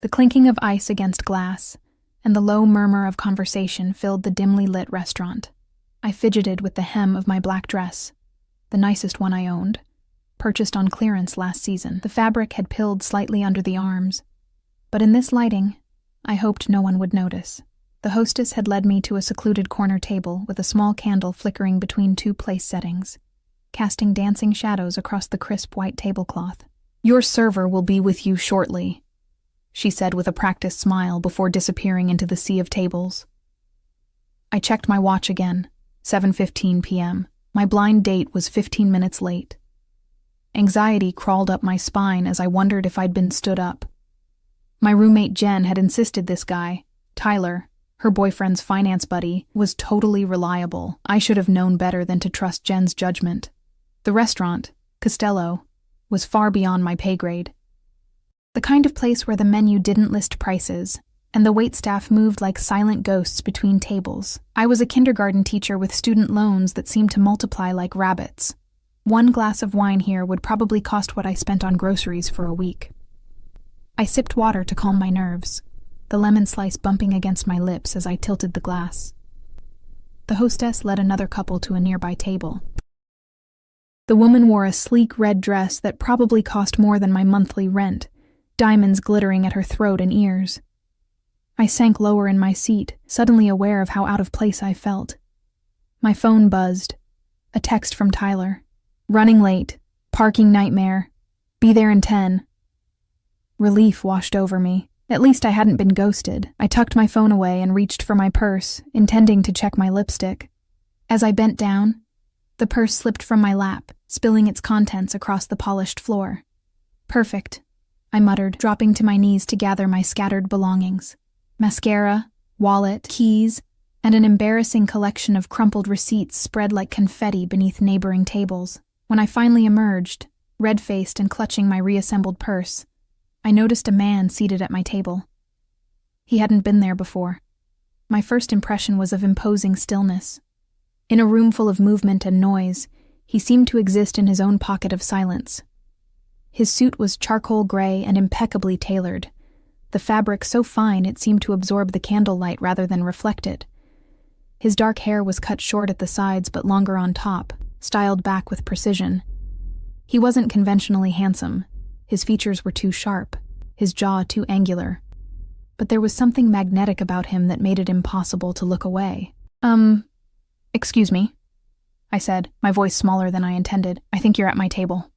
The clinking of ice against glass and the low murmur of conversation filled the dimly lit restaurant. I fidgeted with the hem of my black dress, the nicest one I owned, purchased on clearance last season. The fabric had pilled slightly under the arms, but in this lighting, I hoped no one would notice. The hostess had led me to a secluded corner table with a small candle flickering between two place settings, casting dancing shadows across the crisp white tablecloth. "Your server will be with you shortly," she said with a practiced smile before disappearing into the sea of tables. I checked my watch again, 7:15 p.m. My blind date was 15 minutes late. Anxiety crawled up my spine as I wondered if I'd been stood up. My roommate Jen had insisted this guy, Tyler, her boyfriend's finance buddy, was totally reliable. I should have known better than to trust Jen's judgment. The restaurant, Costello, was far beyond my pay grade. The kind of place where the menu didn't list prices, and the waitstaff moved like silent ghosts between tables. I was a kindergarten teacher with student loans that seemed to multiply like rabbits. One glass of wine here would probably cost what I spent on groceries for a week. I sipped water to calm my nerves, the lemon slice bumping against my lips as I tilted the glass. The hostess led another couple to a nearby table. The woman wore a sleek red dress that probably cost more than my monthly rent, diamonds glittering at her throat and ears. I sank lower in my seat, suddenly aware of how out of place I felt. My phone buzzed. A text from Tyler. "Running late. Parking nightmare. Be there in 10. Relief washed over me. At least I hadn't been ghosted. I tucked my phone away and reached for my purse, intending to check my lipstick. As I bent down, the purse slipped from my lap, spilling its contents across the polished floor. "Perfect," I muttered, dropping to my knees to gather my scattered belongings. Mascara, wallet, keys, and an embarrassing collection of crumpled receipts spread like confetti beneath neighboring tables. When I finally emerged, red-faced and clutching my reassembled purse, I noticed a man seated at my table. He hadn't been there before. My first impression was of imposing stillness. In a room full of movement and noise, he seemed to exist in his own pocket of silence. His suit was charcoal gray and impeccably tailored, the fabric so fine it seemed to absorb the candlelight rather than reflect it. His dark hair was cut short at the sides but longer on top, styled back with precision. He wasn't conventionally handsome. His features were too sharp, his jaw too angular. But there was something magnetic about him that made it impossible to look away. Excuse me," I said, my voice smaller than I intended. "I think you're at my table."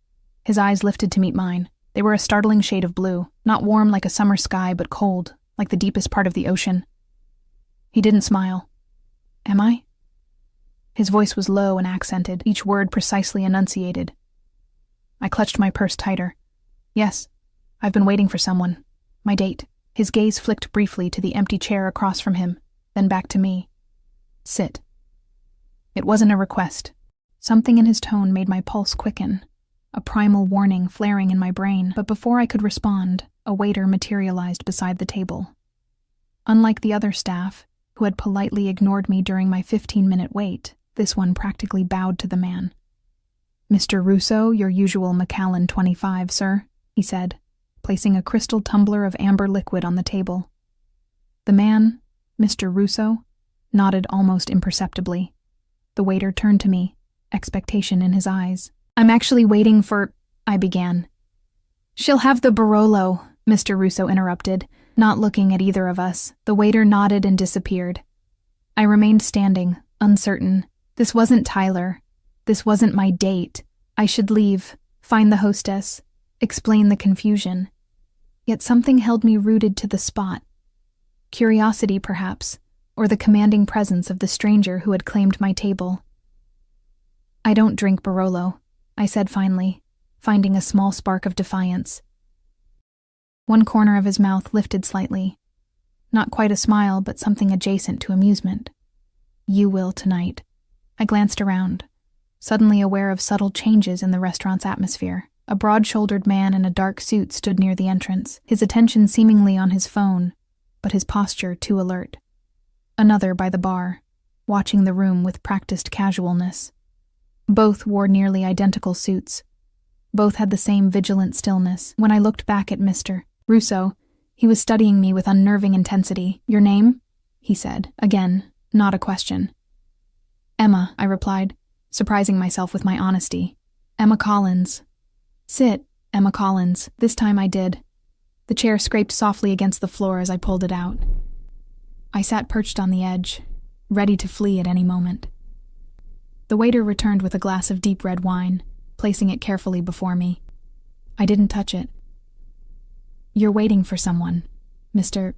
His eyes lifted to meet mine. They were a startling shade of blue, not warm like a summer sky, but cold, like the deepest part of the ocean. He didn't smile. "Am I?" His voice was low and accented, each word precisely enunciated. I clutched my purse tighter. "Yes, I've been waiting for someone. My date." His gaze flicked briefly to the empty chair across from him, then back to me. "Sit." It wasn't a request. Something in his tone made my pulse quicken, a primal warning flaring in my brain, but before I could respond, a waiter materialized beside the table. Unlike the other staff, who had politely ignored me during my 15-minute wait, this one practically bowed to the man. "Mr. Russo, your usual Macallan 25, sir," he said, placing a crystal tumbler of amber liquid on the table. The man, Mr. Russo, nodded almost imperceptibly. The waiter turned to me, expectation in his eyes. "I'm actually waiting for—" I began. "She'll have the Barolo," Mr. Russo interrupted, not looking at either of us. The waiter nodded and disappeared. I remained standing, uncertain. This wasn't Tyler. This wasn't my date. I should leave, find the hostess, explain the confusion. Yet something held me rooted to the spot. Curiosity, perhaps, or the commanding presence of the stranger who had claimed my table. "I don't drink Barolo," I said finally, finding a small spark of defiance. One corner of his mouth lifted slightly. Not quite a smile, but something adjacent to amusement. "You will tonight." I glanced around, suddenly aware of subtle changes in the restaurant's atmosphere. A broad-shouldered man in a dark suit stood near the entrance, his attention seemingly on his phone, but his posture too alert. Another by the bar, watching the room with practiced casualness. Both wore nearly identical suits. Both had the same vigilant stillness. When I looked back at Mr. Russo, He was studying me with unnerving intensity. "Your name?" he said, again, not a question. "Emma," I replied, surprising myself with my honesty. "Emma Collins." "Sit, Emma Collins." This time I did. The chair scraped softly against the floor as I pulled it out. I sat perched on the edge, ready to flee at any moment. The waiter returned with a glass of deep red wine, placing it carefully before me. I didn't touch it. "You're waiting for someone, Mr.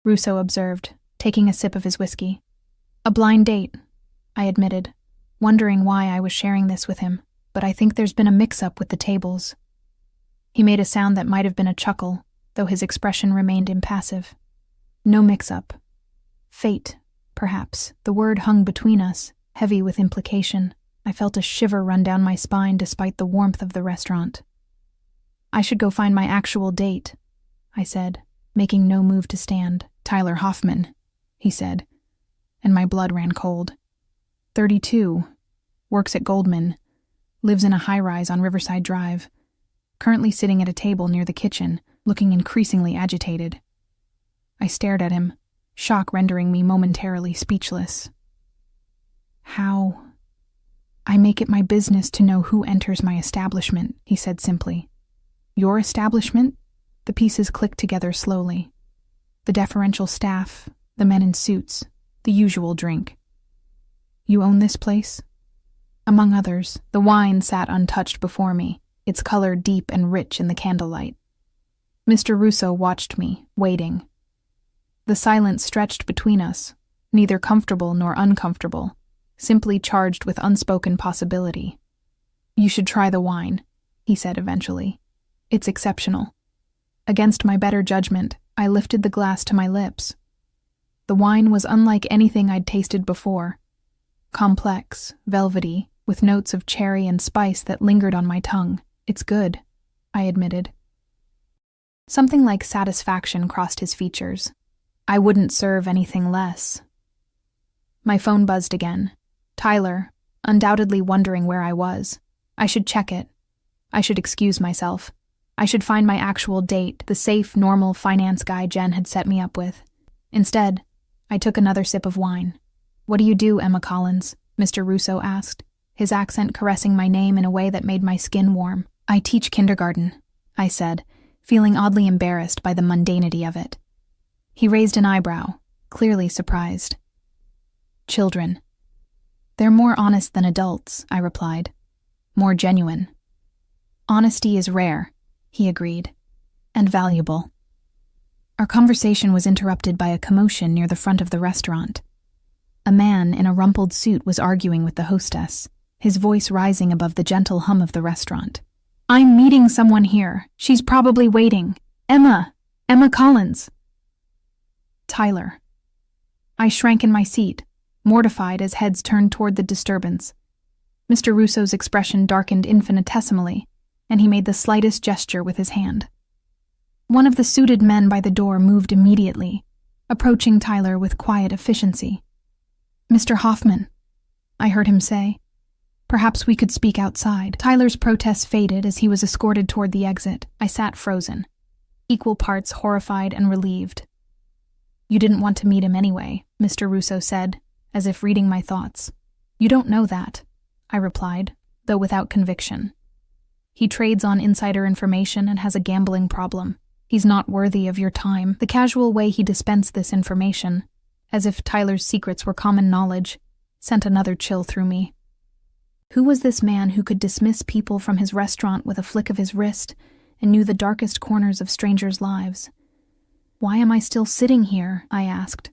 Russo observed, taking a sip of his whiskey. "A blind date," I admitted, wondering why I was sharing this with him, "but I think there's been a mix-up with the tables." He made a sound that might have been a chuckle, though his expression remained impassive. "No mix-up. Fate, perhaps." The word hung between us, heavy with implication. I felt a shiver run down my spine despite the warmth of the restaurant. "I should go find my actual date," I said, making no move to stand. "Tyler Hoffman," he said, and my blood ran cold. 32, works at Goldman, lives in a high-rise on Riverside Drive, currently sitting at a table near the kitchen, looking increasingly agitated. I stared at him, shock rendering me momentarily speechless. "How?" "I make it my business to know who enters my establishment," he said simply. "Your establishment?" The pieces clicked together slowly. The deferential staff, the men in suits, the usual drink. "You own this place?" Among others, the wine sat untouched before me, its color deep and rich in the candlelight. Mr. Russo watched me, waiting. The silence stretched between us, neither comfortable nor uncomfortable, simply charged with unspoken possibility. "You should try the wine," he said eventually. "It's exceptional." Against my better judgment, I lifted the glass to my lips. The wine was unlike anything I'd tasted before. Complex, velvety, with notes of cherry and spice that lingered on my tongue. "It's good," I admitted. Something like satisfaction crossed his features. "I wouldn't serve anything less." My phone buzzed again. Tyler, undoubtedly wondering where I was. I should check it. I should excuse myself. I should find my actual date, the safe, normal finance guy Jen had set me up with. Instead, I took another sip of wine. "What do you do, Emma Collins?" Mr. Russo asked, his accent caressing my name in a way that made my skin warm. "I teach kindergarten," I said, feeling oddly embarrassed by the mundanity of it. He raised an eyebrow, clearly surprised. "Children. They're more honest than adults," I replied. "More genuine." "Honesty is rare," he agreed, "and valuable." Our conversation was interrupted by a commotion near the front of the restaurant. A man in a rumpled suit was arguing with the hostess, his voice rising above the gentle hum of the restaurant. "I'm meeting someone here. She's probably waiting. Emma Collins." Tyler. I shrank in my seat, mortified as heads turned toward the disturbance. Mr. Russo's expression darkened infinitesimally, and he made the slightest gesture with his hand. One of the suited men by the door moved immediately, approaching Tyler with quiet efficiency. "Mr. Hoffman," I heard him say. "Perhaps we could speak outside." Tyler's protests faded as he was escorted toward the exit. I sat frozen, equal parts horrified and relieved. "You didn't want to meet him anyway," Mr. Russo said, as if reading my thoughts. "You don't know that," I replied, though without conviction. "He trades on insider information and has a gambling problem. He's not worthy of your time." The casual way he dispensed this information, as if Tyler's secrets were common knowledge, sent another chill through me. Who was this man who could dismiss people from his restaurant with a flick of his wrist and knew the darkest corners of strangers' lives? "Why am I still sitting here?" I asked,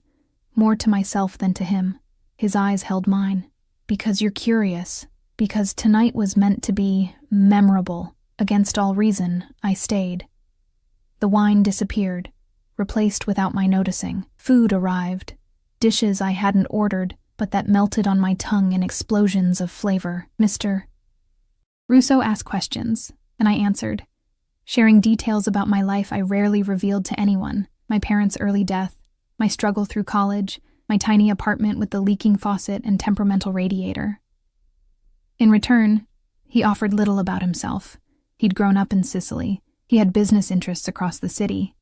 more to myself than to him. His eyes held mine. "Because you're curious. Because tonight was meant to be memorable. Against all reason, I stayed." The wine disappeared, replaced without my noticing. Food arrived, dishes I hadn't ordered, but that melted on my tongue in explosions of flavor. Mr. Russo asked questions, and I answered, sharing details about my life I rarely revealed to anyone: my parents' early death, my struggle through college, my tiny apartment with the leaking faucet and temperamental radiator. In return, he offered little about himself. He'd grown up in Sicily. He had business interests across the city.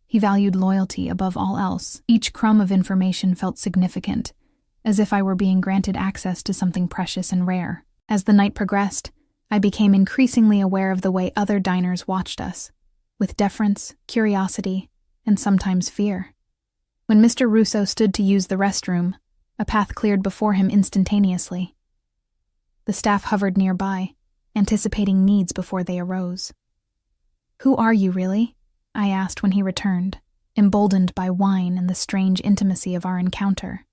He valued loyalty above all else. Each crumb of information felt significant, as if I were being granted access to something precious and rare. As the night progressed, I became increasingly aware of the way other diners watched us, with deference, curiosity, and sometimes fear. When Mr. Russo stood to use the restroom, a path cleared before him instantaneously. The staff hovered nearby, anticipating needs before they arose. "Who are you, really?" I asked when he returned, emboldened by wine and the strange intimacy of our encounter.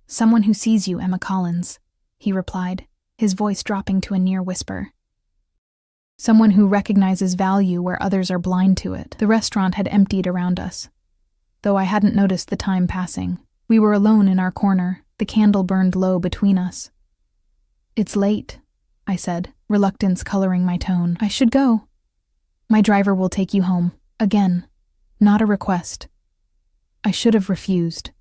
"Someone who sees you, Emma Collins," he replied, his voice dropping to a near whisper. "Someone who recognizes value where others are blind to it." The restaurant had emptied around us, though I hadn't noticed the time passing. We were alone in our corner, the candle burned low between us. "It's late," I said, reluctance coloring my tone. "I should go. My driver will take you home. Again, not a request." I should have refused.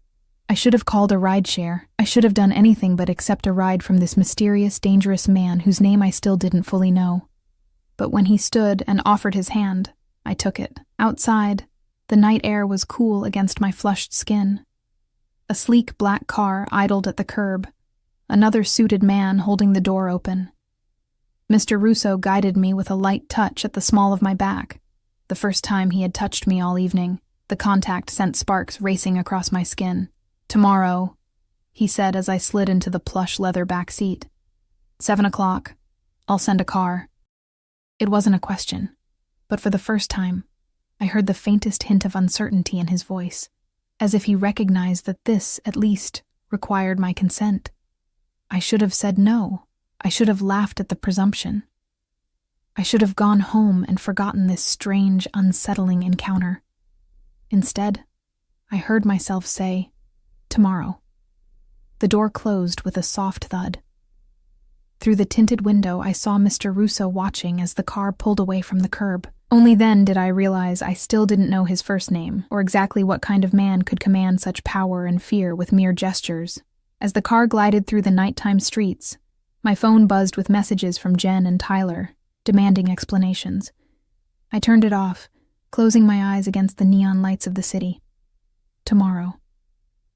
I should have called a rideshare. I should have done anything but accept a ride from this mysterious, dangerous man whose name I still didn't fully know. But when he stood and offered his hand, I took it. Outside, the night air was cool against my flushed skin. A sleek black car idled at the curb, another suited man holding the door open. Mr. Russo guided me with a light touch at the small of my back. The first time he had touched me all evening, the contact sent sparks racing across my skin. "Tomorrow," he said as I slid into the plush leather back seat. 7 o'clock. I'll send a car." It wasn't a question, but for the first time, I heard the faintest hint of uncertainty in his voice, as if he recognized that this, at least, required my consent. I should have said no. I should have laughed at the presumption. I should have gone home and forgotten this strange, unsettling encounter. Instead, I heard myself say, "Tomorrow." The door closed with a soft thud. Through the tinted window, I saw Mr. Russo watching as the car pulled away from the curb. Only then did I realize I still didn't know his first name, or exactly what kind of man could command such power and fear with mere gestures. As the car glided through the nighttime streets, my phone buzzed with messages from Jen and Tyler, demanding explanations. I turned it off, closing my eyes against the neon lights of the city. Tomorrow.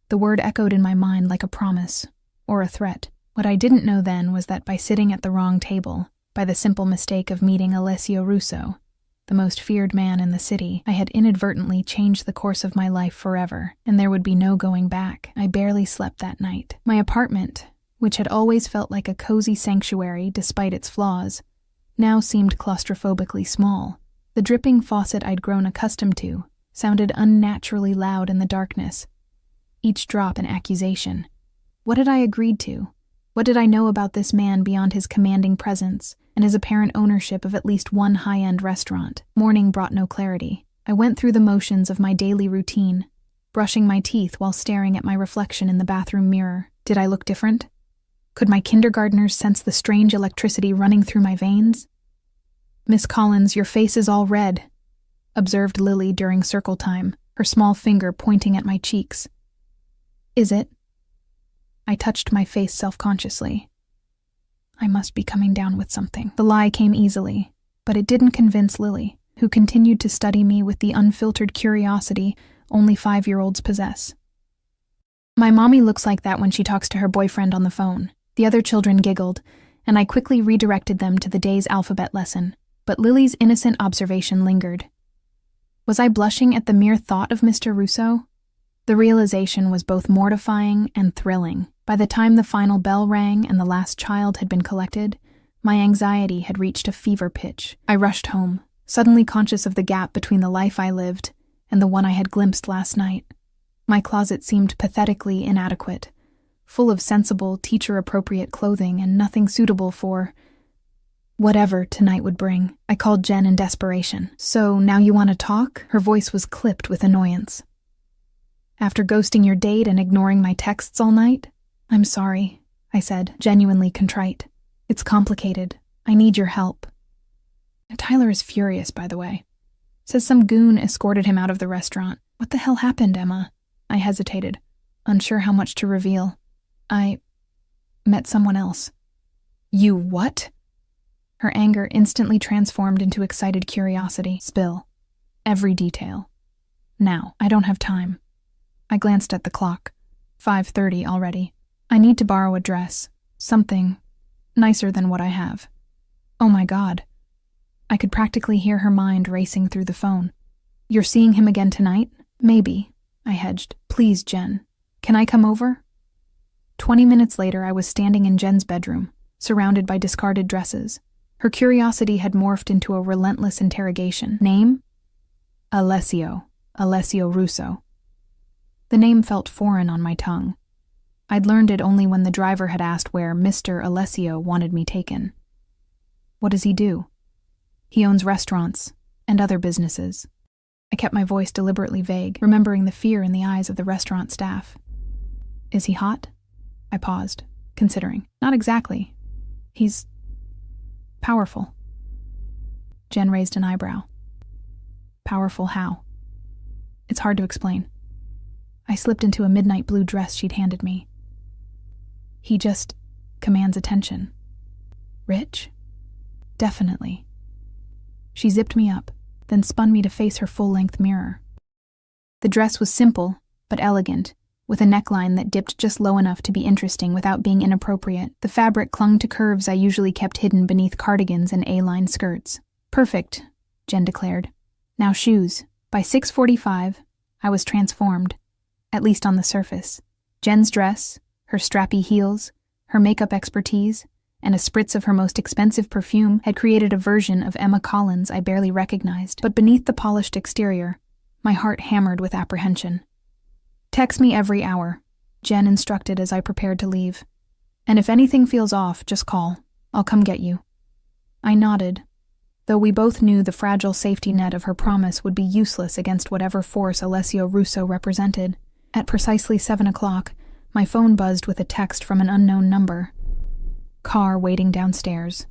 The word echoed in my mind like a promise, or a threat. What I didn't know then was that by sitting at the wrong table, by the simple mistake of meeting Alessio Russo, the most feared man in the city, I had inadvertently changed the course of my life forever, and there would be no going back. I barely slept that night. My apartment, which had always felt like a cozy sanctuary despite its flaws, now seemed claustrophobically small. The dripping faucet I'd grown accustomed to sounded unnaturally loud in the darkness, each drop an accusation. What had I agreed to? What did I know about this man beyond his commanding presence and his apparent ownership of at least one high-end restaurant? Morning brought no clarity. I went through the motions of my daily routine, brushing my teeth while staring at my reflection in the bathroom mirror. Did I look different? Could my kindergartners sense the strange electricity running through my veins? "Miss Collins, your face is all red," observed Lily during circle time, her small finger pointing at my cheeks. "Is it?" I touched my face self-consciously. I must be coming down with something. The lie came easily, but it didn't convince Lily, who continued to study me with the unfiltered curiosity only 5-year-olds possess. "My mommy looks like that when she talks to her boyfriend on the phone." The other children giggled, and I quickly redirected them to the day's alphabet lesson, but Lily's innocent observation lingered. Was I blushing at the mere thought of Mr. Russo? The realization was both mortifying and thrilling. By the time the final bell rang and the last child had been collected, my anxiety had reached a fever pitch. I rushed home, suddenly conscious of the gap between the life I lived and the one I had glimpsed last night. My closet seemed pathetically inadequate, full of sensible, teacher-appropriate clothing and nothing suitable for whatever tonight would bring. I called Jen in desperation. "So, now you want to talk?" Her voice was clipped with annoyance. "After ghosting your date and ignoring my texts all night?" "I'm sorry," I said, genuinely contrite. "It's complicated. I need your help." Tyler is furious, by the way. Says some goon escorted him out of the restaurant. What the hell happened, Emma? I hesitated, unsure how much to reveal. "I met someone else." "You what?" Her anger instantly transformed into excited curiosity. "Spill. Every detail." Now. I don't have time. I glanced at the clock. 5:30 already. I need to borrow a dress. Something nicer than what I have. Oh my God. I could practically hear her mind racing through the phone. You're seeing him again tonight? Maybe. I hedged. Please, Jen. Can I come over? 20 minutes later, I was standing in Jen's bedroom, surrounded by discarded dresses. Her curiosity had morphed into a relentless interrogation. Name? Alessio Russo. The name felt foreign on my tongue. I'd learned it only when the driver had asked where Mr. Alessio wanted me taken. What does he do? He owns restaurants and other businesses. I kept my voice deliberately vague, remembering the fear in the eyes of the restaurant staff. Is he hot? I paused, considering. Not exactly. He's powerful. Jen raised an eyebrow. Powerful how? It's hard to explain. I slipped into a midnight blue dress she'd handed me. He just commands attention. Rich? Definitely. She zipped me up, then spun me to face her full-length mirror. The dress was simple, but elegant, with a neckline that dipped just low enough to be interesting without being inappropriate. The fabric clung to curves I usually kept hidden beneath cardigans and A-line skirts. Perfect, Jen declared. Now shoes. By 6:45, I was transformed, at least on the surface. Jen's dress, her strappy heels, her makeup expertise, and a spritz of her most expensive perfume had created a version of Emma Collins I barely recognized. But beneath the polished exterior, my heart hammered with apprehension. Text me every hour, Jen instructed as I prepared to leave. And if anything feels off, just call. I'll come get you. I nodded, though we both knew the fragile safety net of her promise would be useless against whatever force Alessio Russo represented. At precisely 7 o'clock, my phone buzzed with a text from an unknown number. Car waiting downstairs.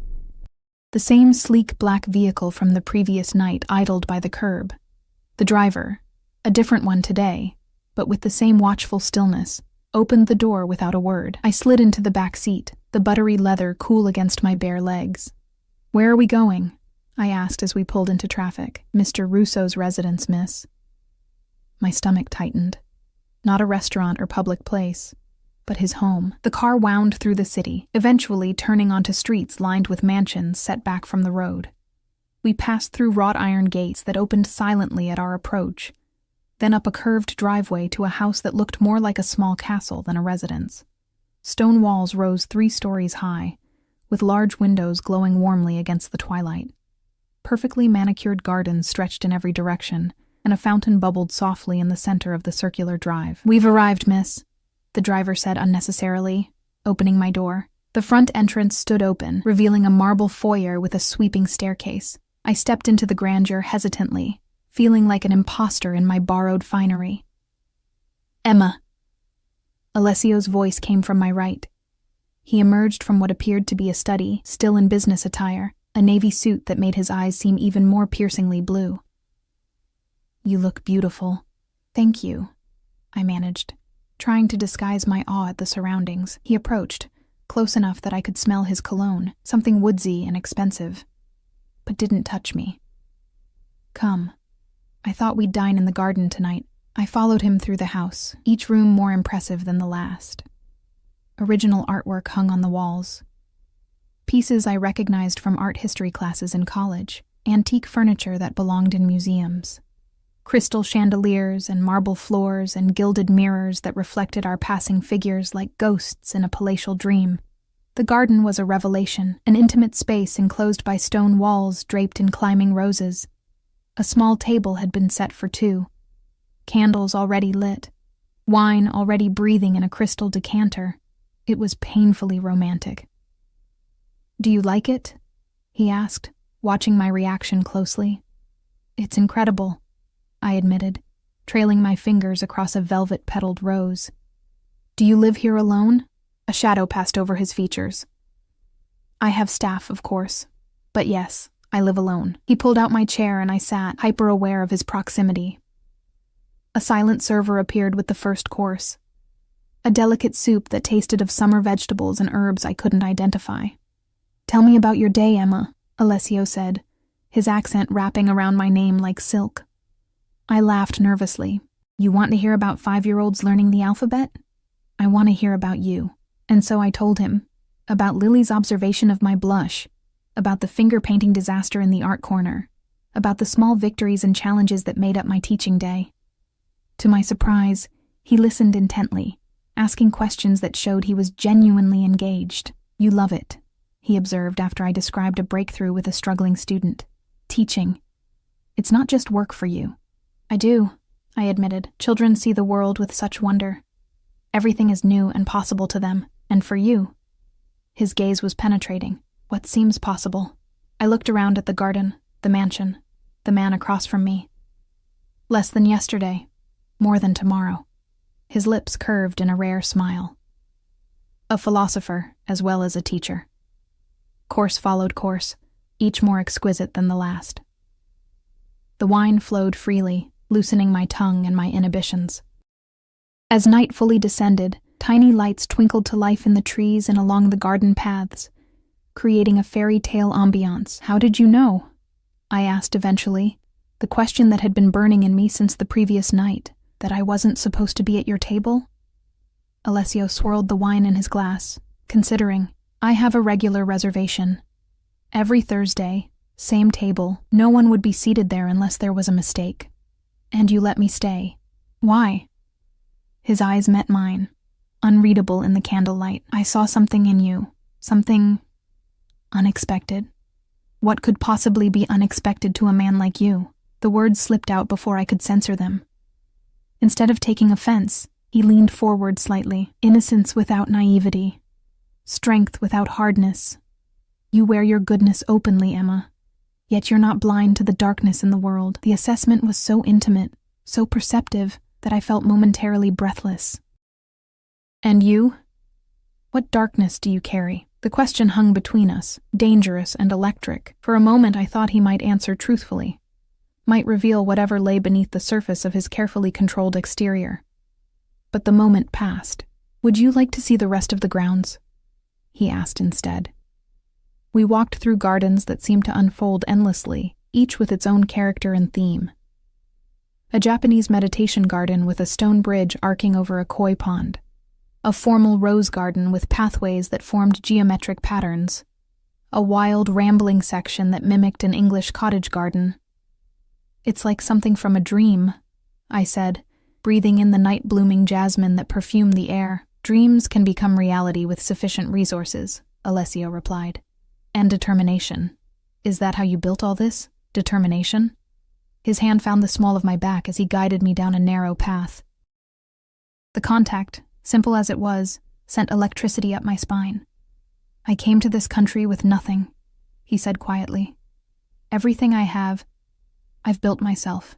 The same sleek black vehicle from the previous night idled by the curb. The driver, a different one today, but with the same watchful stillness, opened the door without a word. I slid into the back seat, the buttery leather cool against my bare legs. Where are we going? I asked as we pulled into traffic. Mr. Russo's residence, miss. My stomach tightened. Not a restaurant or public place, but his home. The car wound through the city, eventually turning onto streets lined with mansions set back from the road. We passed through wrought iron gates that opened silently at our approach, then up a curved driveway to a house that looked more like a small castle than a residence. Stone walls rose 3 stories high, with large windows glowing warmly against the twilight. Perfectly manicured gardens stretched in every direction, and a fountain bubbled softly in the center of the circular drive. We've arrived, miss, the driver said unnecessarily, opening my door. The front entrance stood open, revealing a marble foyer with a sweeping staircase. I stepped into the grandeur hesitantly, feeling like an imposter in my borrowed finery. Emma. Alessio's voice came from my right. He emerged from what appeared to be a study, still in business attire, a navy suit that made his eyes seem even more piercingly blue. You look beautiful. Thank you, I managed, trying to disguise my awe at the surroundings. He approached, close enough that I could smell his cologne, something woodsy and expensive, but didn't touch me. Come. I thought we'd dine in the garden tonight. I followed him through the house, each room more impressive than the last. Original artwork hung on the walls. Pieces I recognized from art history classes in college, antique furniture that belonged in museums. Crystal chandeliers and marble floors and gilded mirrors that reflected our passing figures like ghosts in a palatial dream. The garden was a revelation, an intimate space enclosed by stone walls draped in climbing roses. A small table had been set for 2. Candles already lit. Wine already breathing in a crystal decanter. It was painfully romantic. Do you like it? He asked, watching my reaction closely. It's incredible, I admitted, trailing my fingers across a velvet-petaled rose. Do you live here alone? A shadow passed over his features. I have staff, of course, but yes, I live alone. He pulled out my chair and I sat, hyper-aware of his proximity. A silent server appeared with the first course. A delicate soup that tasted of summer vegetables and herbs I couldn't identify. Tell me about your day, Emma, Alessio said, his accent wrapping around my name like silk. I laughed nervously. You want to hear about 5-year-olds learning the alphabet? I want to hear about you. And so I told him about Lily's observation of my blush, about the finger-painting disaster in the art corner, about the small victories and challenges that made up my teaching day. To my surprise, he listened intently, asking questions that showed he was genuinely engaged. You love it, he observed after I described a breakthrough with a struggling student. Teaching. It's not just work for you. I do, I admitted. Children see the world with such wonder. Everything is new and possible to them, and for you. His gaze was penetrating. What seems possible? I looked around at the garden, the mansion, the man across from me. Less than yesterday, more than tomorrow. His lips curved in a rare smile. A philosopher as well as a teacher. Course followed course, each more exquisite than the last. The wine flowed freely, loosening my tongue and my inhibitions. As night fully descended, tiny lights twinkled to life in the trees and along the garden paths, creating a fairy tale ambiance. How did you know? I asked eventually, the question that had been burning in me since the previous night, that I wasn't supposed to be at your table? Alessio swirled the wine in his glass, considering. I have a regular reservation. Every Thursday, same table, no one would be seated there unless there was a mistake. And you let me stay. Why? His eyes met mine, unreadable in the candlelight. I saw something in you, something unexpected. What could possibly be unexpected to a man like you? The words slipped out before I could censor them. Instead of taking offense, he leaned forward slightly. Innocence without naivety. Strength without hardness. You wear your goodness openly, Emma. Yet you're not blind to the darkness in the world. The assessment was so intimate, so perceptive, that I felt momentarily breathless. And you? What darkness do you carry? The question hung between us, dangerous and electric. For a moment I thought he might answer truthfully, might reveal whatever lay beneath the surface of his carefully controlled exterior. But the moment passed. Would you like to see the rest of the grounds? He asked instead. We walked through gardens that seemed to unfold endlessly, each with its own character and theme. A Japanese meditation garden with a stone bridge arcing over a koi pond. A formal rose garden with pathways that formed geometric patterns. A wild, rambling section that mimicked an English cottage garden. It's like something from a dream, I said, breathing in the night-blooming jasmine that perfumed the air. Dreams can become reality with sufficient resources, Alessio replied. And determination. Is that how you built all this? Determination? His hand found the small of my back as he guided me down a narrow path. The contact, simple as it was, sent electricity up my spine. I came to this country with nothing, he said quietly. Everything I have, I've built myself.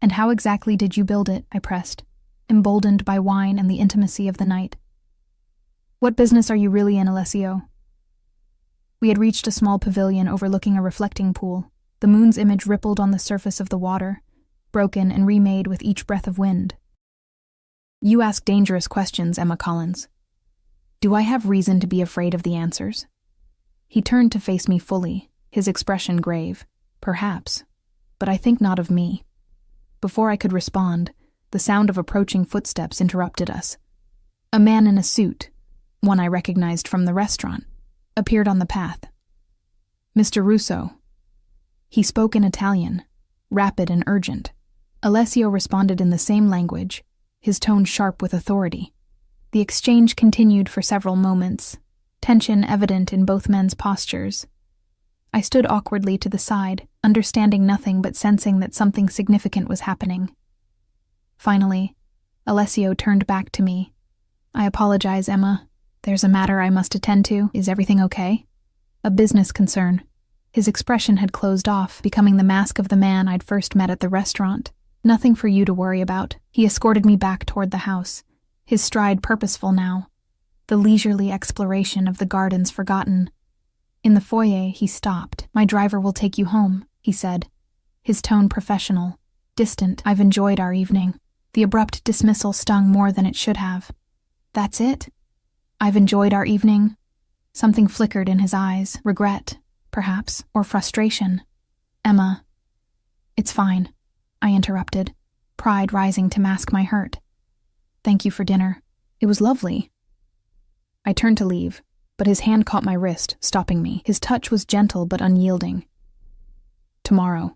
And how exactly did you build it? I pressed, emboldened by wine and the intimacy of the night. What business are you really in, Alessio? We had reached a small pavilion overlooking a reflecting pool. The moon's image rippled on the surface of the water, broken and remade with each breath of wind. You ask dangerous questions, Emma Collins. Do I have reason to be afraid of the answers? He turned to face me fully, his expression grave. Perhaps, but I think not of me. Before I could respond, the sound of approaching footsteps interrupted us. A man in a suit, one I recognized from the restaurant, appeared on the path. Mr. Russo. He spoke in Italian, rapid and urgent. Alessio responded in the same language, his tone sharp with authority. The exchange continued for several moments, tension evident in both men's postures. I stood awkwardly to the side, understanding nothing but sensing that something significant was happening. Finally, Alessio turned back to me. I apologize, Emma. There's a matter I must attend to. Is everything okay? A business concern. His expression had closed off, becoming the mask of the man I'd first met at the restaurant. Nothing for you to worry about. He escorted me back toward the house, his stride purposeful now, the leisurely exploration of the gardens forgotten. In the foyer, he stopped. My driver will take you home, he said, his tone professional, distant. I've enjoyed our evening. The abrupt dismissal stung more than it should have. That's it? I've enjoyed our evening? Something flickered in his eyes, regret, perhaps, or frustration. Emma, it's fine. I interrupted, pride rising to mask my hurt. Thank you for dinner. It was lovely. I turned to leave, but his hand caught my wrist, stopping me. His touch was gentle but unyielding. Tomorrow,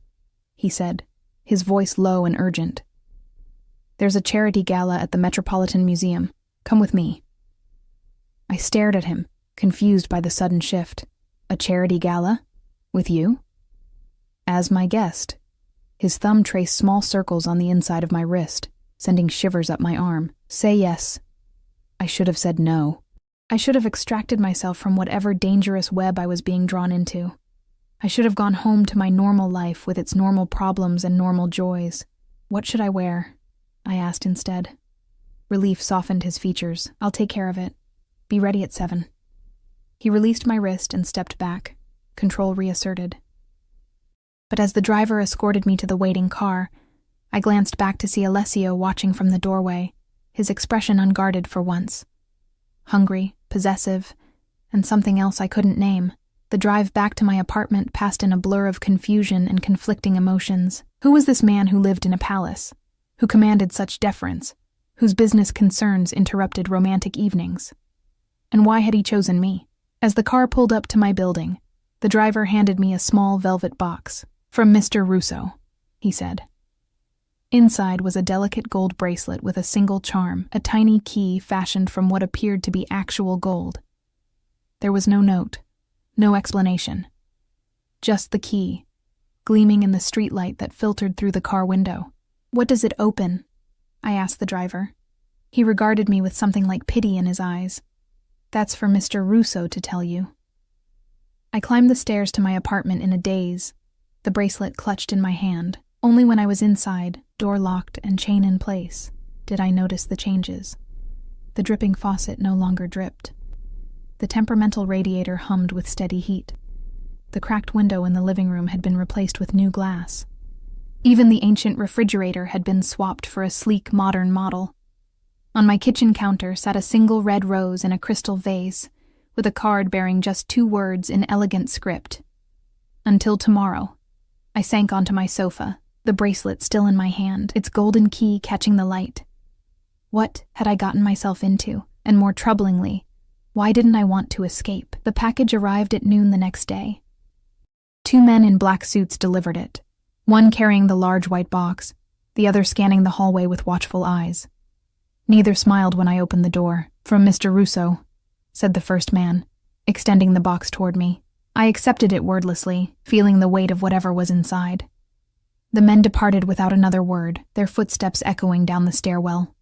he said, his voice low and urgent. There's a charity gala at the Metropolitan Museum. Come with me. I stared at him, confused by the sudden shift. A charity gala? With you? As my guest. His thumb traced small circles on the inside of my wrist, sending shivers up my arm. Say yes. I should have said no. I should have extracted myself from whatever dangerous web I was being drawn into. I should have gone home to my normal life with its normal problems and normal joys. What should I wear? I asked instead. Relief softened his features. I'll take care of it. Be ready at 7. He released my wrist and stepped back, control reasserted. But as the driver escorted me to the waiting car, I glanced back to see Alessio watching from the doorway, his expression unguarded for once. Hungry, possessive, and something else I couldn't name. The drive back to my apartment passed in a blur of confusion and conflicting emotions. Who was this man who lived in a palace, who commanded such deference, whose business concerns interrupted romantic evenings? And why had he chosen me? As the car pulled up to my building, the driver handed me a small velvet box. From Mr. Russo, he said. Inside was a delicate gold bracelet with a single charm, a tiny key fashioned from what appeared to be actual gold. There was no note, no explanation. Just the key, gleaming in the streetlight that filtered through the car window. What does it open? I asked the driver. He regarded me with something like pity in his eyes. That's for Mr. Russo to tell you. I climbed the stairs to my apartment in a daze, the bracelet clutched in my hand. Only when I was inside, door locked and chain in place, did I notice the changes. The dripping faucet no longer dripped. The temperamental radiator hummed with steady heat. The cracked window in the living room had been replaced with new glass. Even the ancient refrigerator had been swapped for a sleek, modern model. On my kitchen counter sat a single red rose in a crystal vase, with a card bearing just 2 words in elegant script. Until tomorrow. I sank onto my sofa, the bracelet still in my hand, its golden key catching the light. What had I gotten myself into? And more troublingly, why didn't I want to escape? The package arrived at noon the next day. 2 men in black suits delivered it, one carrying the large white box, the other scanning the hallway with watchful eyes. Neither smiled when I opened the door. From Mr. Russo, said the first man, extending the box toward me. I accepted it wordlessly, feeling the weight of whatever was inside. The men departed without another word, their footsteps echoing down the stairwell.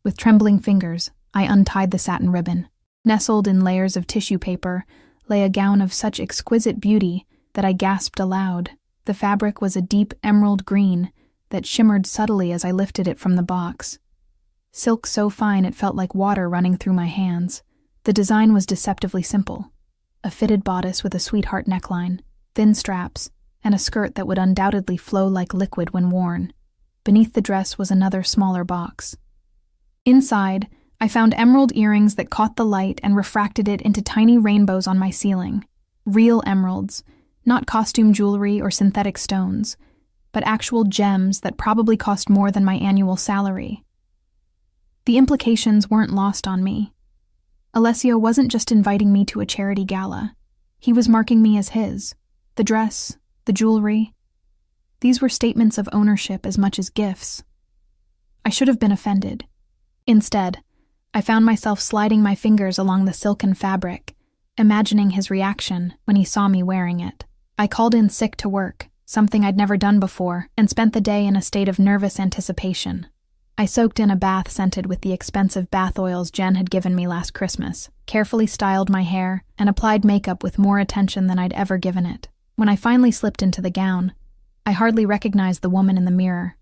With trembling fingers, I untied the satin ribbon. Nestled in layers of tissue paper lay a gown of such exquisite beauty that I gasped aloud. The fabric was a deep emerald green that shimmered subtly as I lifted it from the box. Silk so fine it felt like water running through my hands. The design was deceptively simple. A fitted bodice with a sweetheart neckline, thin straps, and a skirt that would undoubtedly flow like liquid when worn. Beneath the dress was another smaller box. Inside, I found emerald earrings that caught the light and refracted it into tiny rainbows on my ceiling. Real emeralds, not costume jewelry or synthetic stones, but actual gems that probably cost more than my annual salary. The implications weren't lost on me. Alessio wasn't just inviting me to a charity gala. He was marking me as his. The dress, the jewelry. These were statements of ownership as much as gifts. I should have been offended. Instead, I found myself sliding my fingers along the silken fabric, imagining his reaction when he saw me wearing it. I called in sick to work, something I'd never done before, and spent the day in a state of nervous anticipation. I soaked in a bath scented with the expensive bath oils Jen had given me last Christmas, carefully styled my hair, and applied makeup with more attention than I'd ever given it. When I finally slipped into the gown, I hardly recognized the woman in the mirror.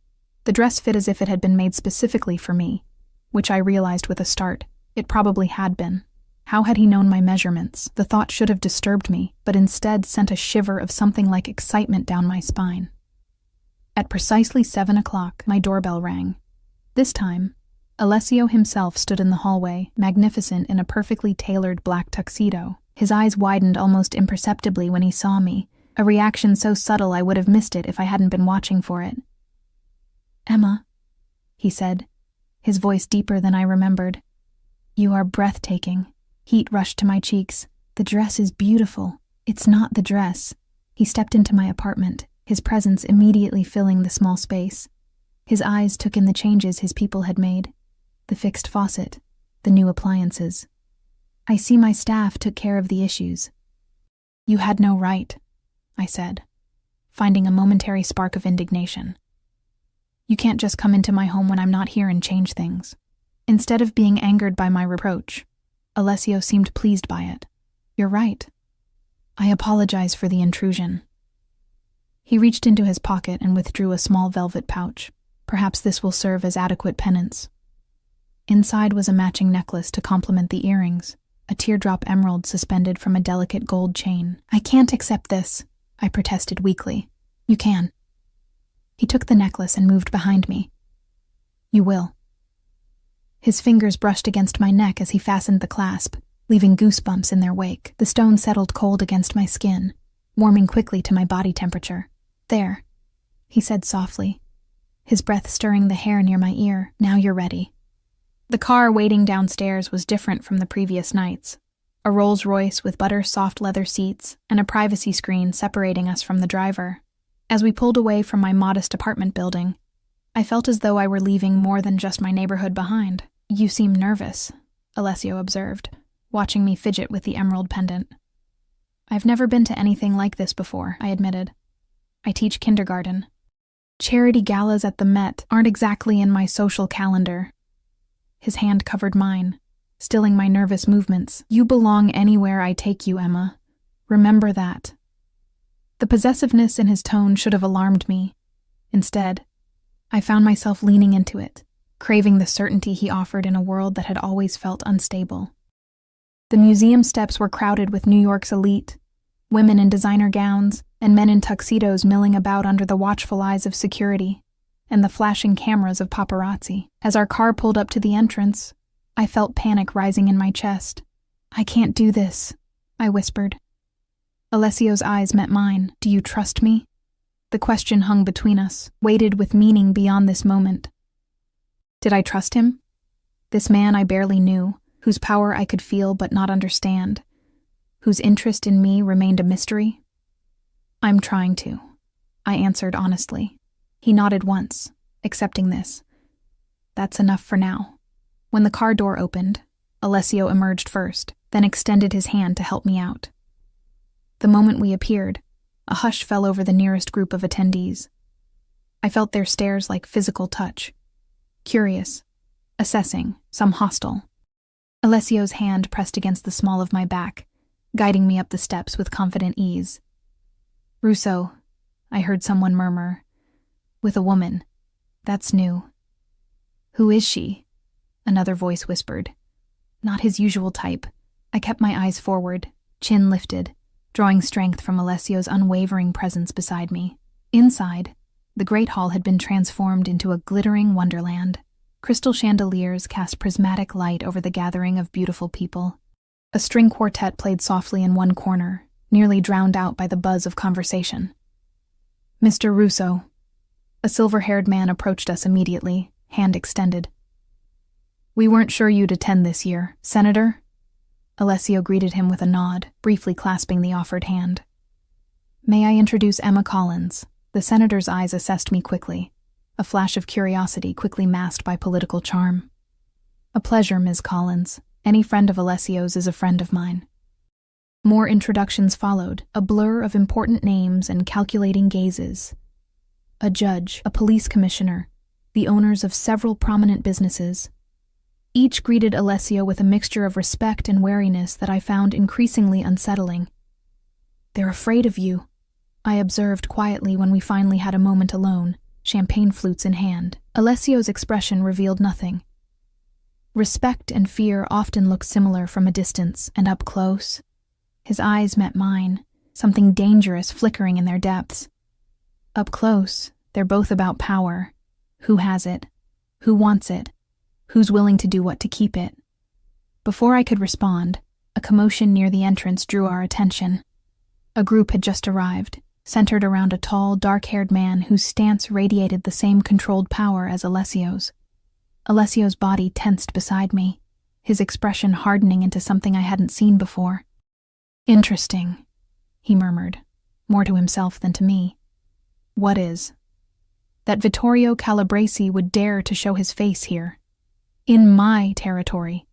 The dress fit as if it had been made specifically for me, which I realized with a start. It probably had been. How had he known my measurements? The thought should have disturbed me, but instead sent a shiver of something like excitement down my spine. At precisely 7 o'clock, my doorbell rang. This time, Alessio himself stood in the hallway, magnificent in a perfectly tailored black tuxedo. His eyes widened almost imperceptibly when he saw me, a reaction so subtle I would have missed it if I hadn't been watching for it. Emma, he said, his voice deeper than I remembered. You are breathtaking. Heat rushed to my cheeks. The dress is beautiful. It's not the dress. He stepped into my apartment, his presence immediately filling the small space. His eyes took in the changes his people had made. The fixed faucet, the new appliances. I see my staff took care of the issues. You had no right, I said, finding a momentary spark of indignation. You can't just come into my home when I'm not here and change things. Instead of being angered by my reproach, Alessio seemed pleased by it. You're right. I apologize for the intrusion. He reached into his pocket and withdrew a small velvet pouch. Perhaps this will serve as adequate penance. Inside was a matching necklace to complement the earrings, a teardrop emerald suspended from a delicate gold chain. I can't accept this, I protested weakly. You can. He took the necklace and moved behind me. You will. His fingers brushed against my neck as he fastened the clasp, leaving goosebumps in their wake. The stone settled cold against my skin, warming quickly to my body temperature. There, he said softly, his breath stirring the hair near my ear. Now you're ready. The car waiting downstairs was different from the previous nights. A Rolls-Royce with butter-soft leather seats and a privacy screen separating us from the driver. As we pulled away from my modest apartment building, I felt as though I were leaving more than just my neighborhood behind. You seem nervous, Alessio observed, watching me fidget with the emerald pendant. I've never been to anything like this before, I admitted. I teach kindergarten. Charity galas at the Met aren't exactly in my social calendar. His hand covered mine, stilling my nervous movements. You belong anywhere I take you, Emma. Remember that. The possessiveness in his tone should have alarmed me. Instead, I found myself leaning into it, craving the certainty he offered in a world that had always felt unstable. The museum steps were crowded with New York's elite, women in designer gowns and men in tuxedos milling about under the watchful eyes of security and the flashing cameras of paparazzi. As our car pulled up to the entrance, I felt panic rising in my chest. I can't do this, I whispered. Alessio's eyes met mine. Do you trust me? The question hung between us, weighted with meaning beyond this moment. Did I trust him? This man I barely knew, whose power I could feel but not understand, whose interest in me remained a mystery? I'm trying to, I answered honestly. He nodded once, accepting this. That's enough for now. When the car door opened, Alessio emerged first, then extended his hand to help me out. The moment we appeared, a hush fell over the nearest group of attendees. I felt their stares like physical touch. Curious, assessing, some hostile. Alessio's hand pressed against the small of my back, guiding me up the steps with confident ease. Russo, I heard someone murmur. With a woman. That's new. Who is she? Another voice whispered. Not his usual type. I kept my eyes forward, chin lifted, drawing strength from Alessio's unwavering presence beside me. Inside, the great hall had been transformed into a glittering wonderland. Crystal chandeliers cast prismatic light over the gathering of beautiful people. A string quartet played softly in one corner, nearly drowned out by the buzz of conversation. Mr. Russo. A silver-haired man approached us immediately, hand extended. We weren't sure you'd attend this year, Senator. Alessio greeted him with a nod, briefly clasping the offered hand. May I introduce Emma Collins? The senator's eyes assessed me quickly, a flash of curiosity quickly masked by political charm. A pleasure, Ms. Collins. Any friend of Alessio's is a friend of mine. More introductions followed, a blur of important names and calculating gazes. A judge, a police commissioner, the owners of several prominent businesses. Each greeted Alessio with a mixture of respect and wariness that I found increasingly unsettling. They're afraid of you, I observed quietly when we finally had a moment alone, champagne flutes in hand. Alessio's expression revealed nothing. Respect and fear often look similar from a distance and up close. His eyes met mine, something dangerous flickering in their depths. Up close, they're both about power. Who has it? Who wants it? Who's willing to do what to keep it? Before I could respond, a commotion near the entrance drew our attention. A group had just arrived, centered around a tall, dark-haired man whose stance radiated the same controlled power as Alessio's. Alessio's body tensed beside me, his expression hardening into something I hadn't seen before. "Interesting," he murmured, more to himself than to me. "What is?" "That Vittorio Calabresi would dare to show his face here. In my territory."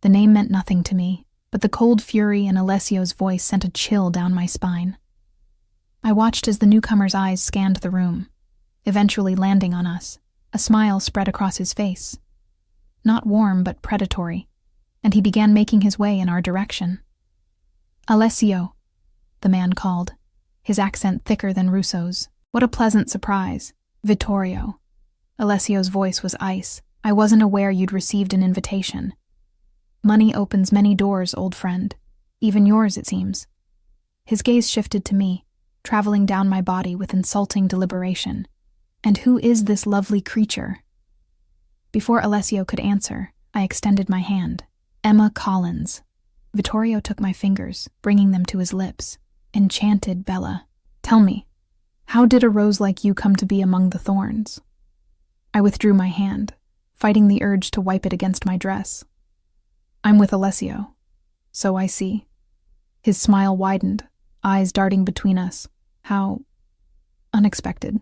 The name meant nothing to me, but the cold fury in Alessio's voice sent a chill down my spine. I watched as the newcomer's eyes scanned the room, eventually landing on us. A smile spread across his face. Not warm, but predatory, and he began making his way in our direction. "Alessio," the man called, his accent thicker than Russo's. "What a pleasant surprise." "Vittorio." Alessio's voice was ice. "I wasn't aware you'd received an invitation." "Money opens many doors, old friend. Even yours, it seems." His gaze shifted to me, traveling down my body with insulting deliberation. "And who is this lovely creature?" Before Alessio could answer, I extended my hand. "Emma Collins." Vittorio took my fingers, bringing them to his lips. "Enchanted Bella. Tell me, how did a rose like you come to be among the thorns?" I withdrew my hand, fighting the urge to wipe it against my dress. "I'm with Alessio, so I see." His smile widened, eyes darting between us. How unexpected.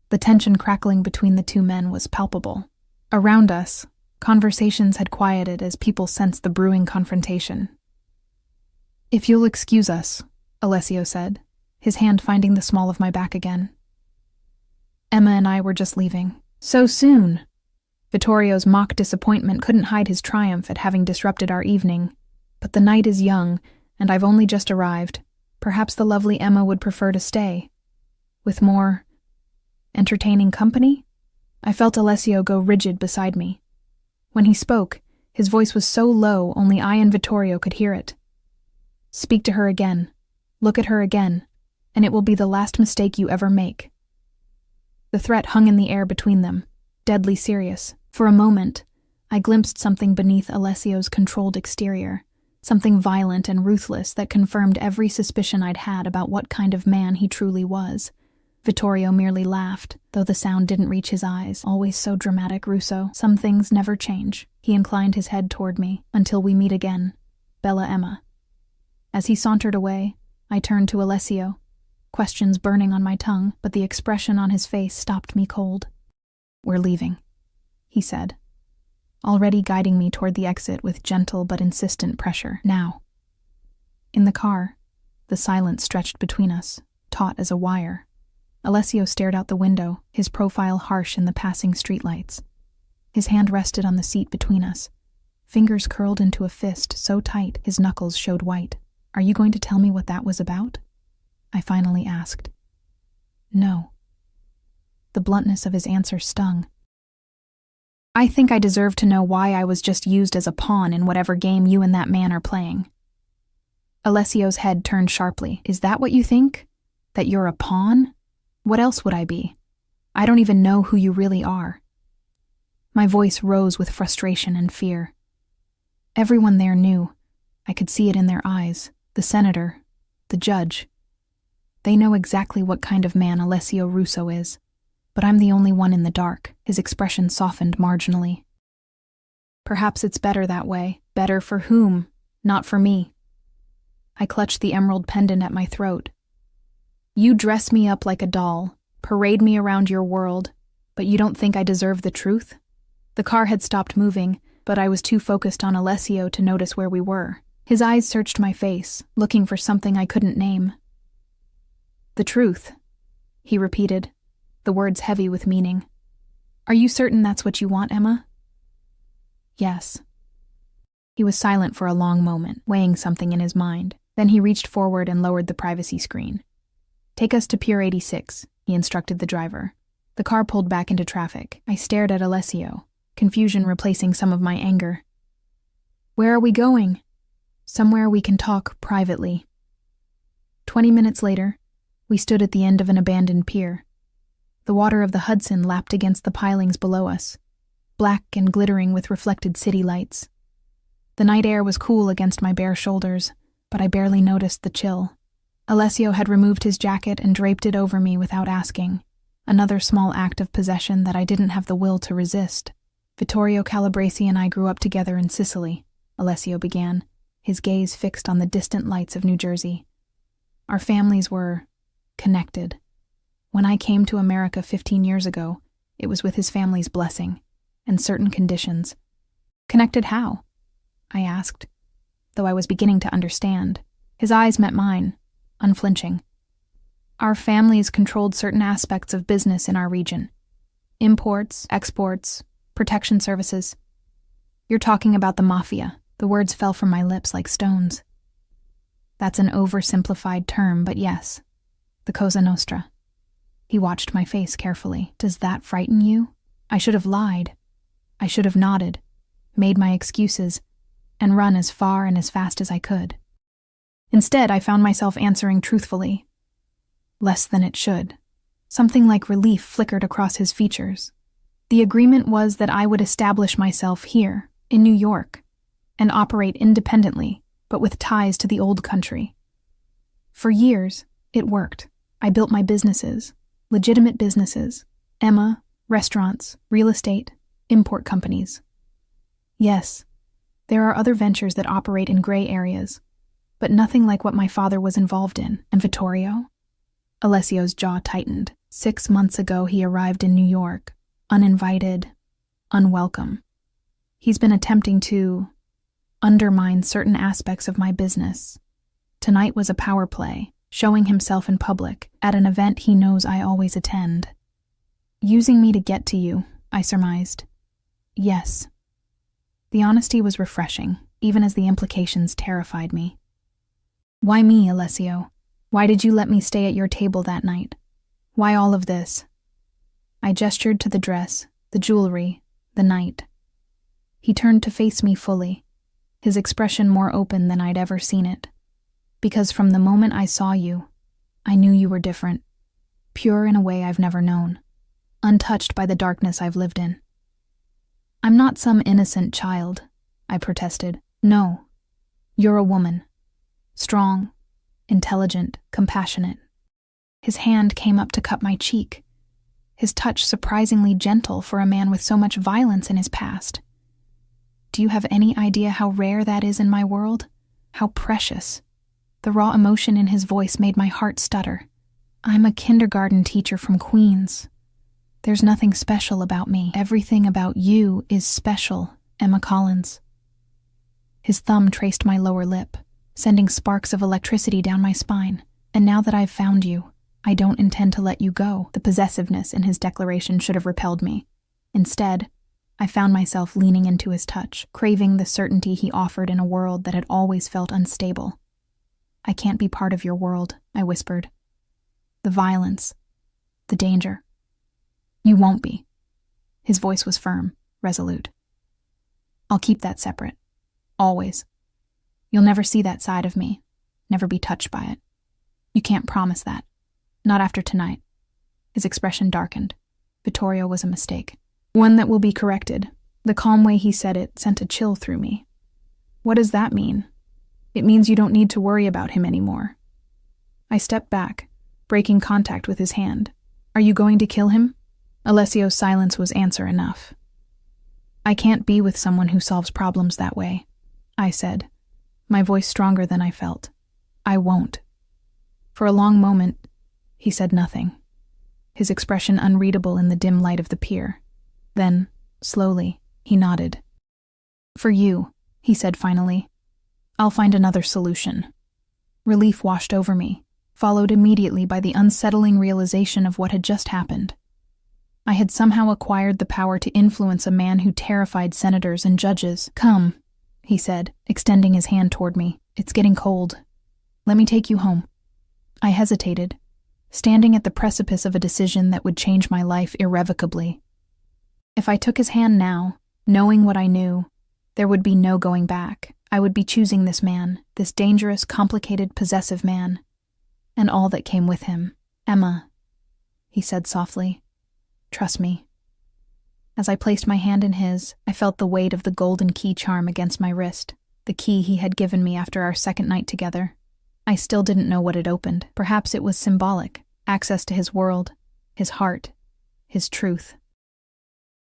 The tension crackling between the two men was palpable. Around us, conversations had quieted as people sensed the brewing confrontation. "If you'll excuse us," Alessio said, his hand finding the small of my back again. "Emma and I were just leaving." "So soon?" Vittorio's mock disappointment couldn't hide his triumph at having disrupted our evening. "But the night is young, and I've only just arrived. Perhaps the lovely Emma would prefer to stay. With more entertaining company?" I felt Alessio go rigid beside me. When he spoke, his voice was so low only I and Vittorio could hear it. "Speak to her again. Look at her again, and it will be the last mistake you ever make." The threat hung in the air between them, deadly serious. For a moment, I glimpsed something beneath Alessio's controlled exterior, something violent and ruthless that confirmed every suspicion I'd had about what kind of man he truly was. Vittorio merely laughed, though the sound didn't reach his eyes. "Always so dramatic, Russo. Some things never change." He inclined his head toward me. "Until we meet again. Bella Emma." As he sauntered away, I turned to Alessio, questions burning on my tongue, but the expression on his face stopped me cold. "We're leaving," he said, already guiding me toward the exit with gentle but insistent pressure. "Now." In the car, the silence stretched between us, taut as a wire. Alessio stared out the window, his profile harsh in the passing streetlights. His hand rested on the seat between us, fingers curled into a fist so tight his knuckles showed white. "Are you going to tell me what that was about?" I finally asked. "No." The bluntness of his answer stung. "I think I deserve to know why I was just used as a pawn in whatever game you and that man are playing." Alessio's head turned sharply. "Is that what you think? That you're a pawn? What else would I be? I don't even know who you really are." My voice rose with frustration and fear. Everyone there knew. I could see it in their eyes. The senator, the judge. They know exactly what kind of man Alessio Russo is. But I'm the only one in the dark. His expression softened marginally. "Perhaps it's better that way. Better for whom? Not for me." I clutched the emerald pendant at my throat. "You dress me up like a doll, parade me around your world, but you don't think I deserve the truth?" The car had stopped moving, but I was too focused on Alessio to notice where we were. His eyes searched my face, looking for something I couldn't name. "The truth," he repeated, the words heavy with meaning. "Are you certain that's what you want, Emma?" "Yes." He was silent for a long moment, weighing something in his mind. Then he reached forward and lowered the privacy screen. "Take us to Pier 86, he instructed the driver. The car pulled back into traffic. I stared at Alessio, confusion replacing some of my anger. "Where are we going?" "Somewhere we can talk privately." 20 minutes later, we stood at the end of an abandoned pier. The water of the Hudson lapped against the pilings below us, black and glittering with reflected city lights. The night air was cool against my bare shoulders, but I barely noticed the chill. Alessio had removed his jacket and draped it over me without asking. Another small act of possession that I didn't have the will to resist. Vittorio Calabresi and I grew up together in Sicily, Alessio began, his gaze fixed on the distant lights of New Jersey. Our families were connected. When I came to America 15 years ago, it was with his family's blessing and certain conditions. Connected how? I asked, though I was beginning to understand. His eyes met mine, unflinching. Our families controlled certain aspects of business in our region. Imports, exports, protection services. You're talking about the Mafia. The words fell from my lips like stones. That's an oversimplified term, but yes, the Cosa Nostra. He watched my face carefully. Does that frighten you? I should have lied. I should have nodded, made my excuses, and run as far and as fast as I could. Instead, I found myself answering truthfully. Less than it should. Something like relief flickered across his features. The agreement was that I would establish myself here, in New York, and operate independently, but with ties to the old country. For years, it worked. I built my businesses, legitimate businesses, Emma, restaurants, real estate, import companies. Yes, there are other ventures that operate in gray areas, but nothing like what my father was involved in. And Vittorio? Alessio's jaw tightened. 6 months ago, he arrived in New York, uninvited, unwelcome. He's been attempting to undermine certain aspects of my business. Tonight was a power play, showing himself in public at an event he knows I always attend. Using me to get to you, I surmised. Yes. The honesty was refreshing, even as the implications terrified me. Why me, Alessio? Why did you let me stay at your table that night? Why all of this? I gestured to the dress, the jewelry, the night. He turned to face me fully, his expression more open than I'd ever seen it. Because from the moment I saw you, I knew you were different, pure in a way I've never known, untouched by the darkness I've lived in. I'm not some innocent child, I protested. No, you're a woman. Strong, intelligent, compassionate. His hand came up to cup my cheek, his touch surprisingly gentle for a man with so much violence in his past. Do you have any idea how rare that is in my world? How precious? The raw emotion in his voice made my heart stutter. I'm a kindergarten teacher from Queens. There's nothing special about me. Everything about you is special, Emma Collins. His thumb traced my lower lip, sending sparks of electricity down my spine. And now that I've found you, I don't intend to let you go. The possessiveness in his declaration should have repelled me. Instead, I found myself leaning into his touch, craving the certainty he offered in a world that had always felt unstable. I can't be part of your world, I whispered. The violence, the danger. You won't be. His voice was firm, resolute. I'll keep that separate. Always. You'll never see that side of me, never be touched by it. You can't promise that. Not after tonight. His expression darkened. Vittorio was a mistake. One that will be corrected. The calm way he said it sent a chill through me. What does that mean? It means you don't need to worry about him anymore. I stepped back, breaking contact with his hand. Are you going to kill him? Alessio's silence was answer enough. I can't be with someone who solves problems that way, I said, my voice stronger than I felt. I won't. For a long moment, he said nothing, his expression unreadable in the dim light of the pier. Then, slowly, he nodded. For you, he said finally, I'll find another solution. Relief washed over me, followed immediately by the unsettling realization of what had just happened. I had somehow acquired the power to influence a man who terrified senators and judges. Come, he said, extending his hand toward me. It's getting cold. Let me take you home. I hesitated, standing at the precipice of a decision that would change my life irrevocably. If I took his hand now, knowing what I knew, there would be no going back. I would be choosing this man, this dangerous, complicated, possessive man, and all that came with him. Emma, he said softly, trust me. As I placed my hand in his, I felt the weight of the golden key charm against my wrist, the key he had given me after our second night together. I still didn't know what it opened. Perhaps it was symbolic, access to his world, his heart, his truth.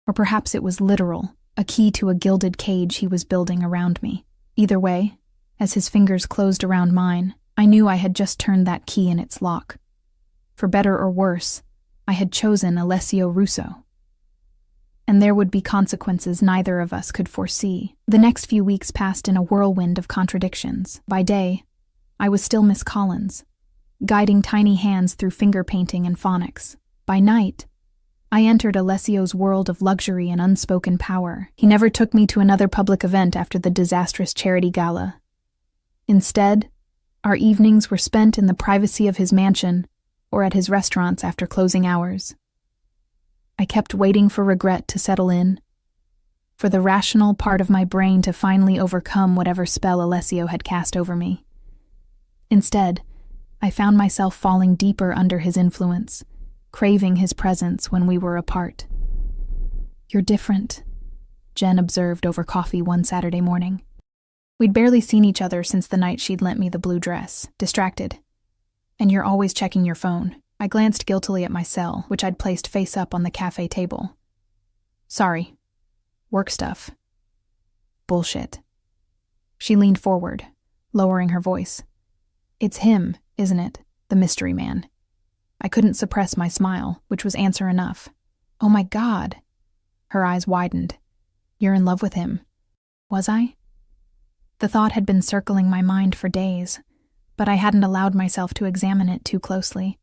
Or perhaps it was literal, a key to a gilded cage he was building around me. Either way, as his fingers closed around mine, I knew I had just turned that key in its lock. For better or worse, I had chosen Alessio Russo. And there would be consequences neither of us could foresee. The next few weeks passed in a whirlwind of contradictions. By day, I was still Miss Collins, guiding tiny hands through finger painting and phonics. By night, I entered Alessio's world of luxury and unspoken power. He never took me to another public event after the disastrous charity gala. Instead, our evenings were spent in the privacy of his mansion or at his restaurants after closing hours. I kept waiting for regret to settle in, for the rational part of my brain to finally overcome whatever spell Alessio had cast over me. Instead, I found myself falling deeper under his influence, craving his presence when we were apart. "You're different," Jen observed over coffee one Saturday morning. We'd barely seen each other since the night she'd lent me the blue dress. Distracted. "And you're always checking your phone." I glanced guiltily at my cell, which I'd placed face up on the cafe table. "Sorry. Work stuff." "Bullshit." She leaned forward, lowering her voice. "It's him, isn't it? The mystery man." I couldn't suppress my smile, which was answer enough. "Oh my God." Her eyes widened. "You're in love with him." Was I? The thought had been circling my mind for days, but I hadn't allowed myself to examine it too closely.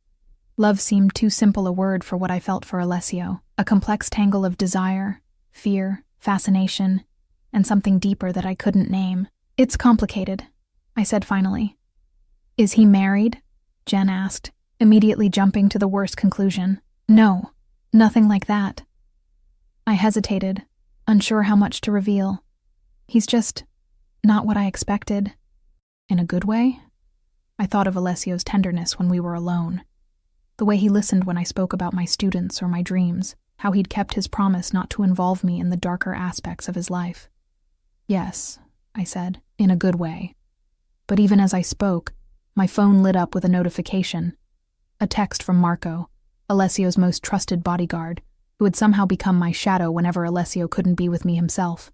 Love seemed too simple a word for what I felt for Alessio, a complex tangle of desire, fear, fascination, and something deeper that I couldn't name. "It's complicated," I said finally. "Is he married?" Jen asked, immediately jumping to the worst conclusion. "No, nothing like that." I hesitated, unsure how much to reveal. "He's just not what I expected." "In a good way?" I thought of Alessio's tenderness when we were alone. The way he listened when I spoke about my students or my dreams, how he'd kept his promise not to involve me in the darker aspects of his life. "Yes," I said, "in a good way." But even as I spoke, my phone lit up with a notification. A text from Marco, Alessio's most trusted bodyguard, who had somehow become my shadow whenever Alessio couldn't be with me himself.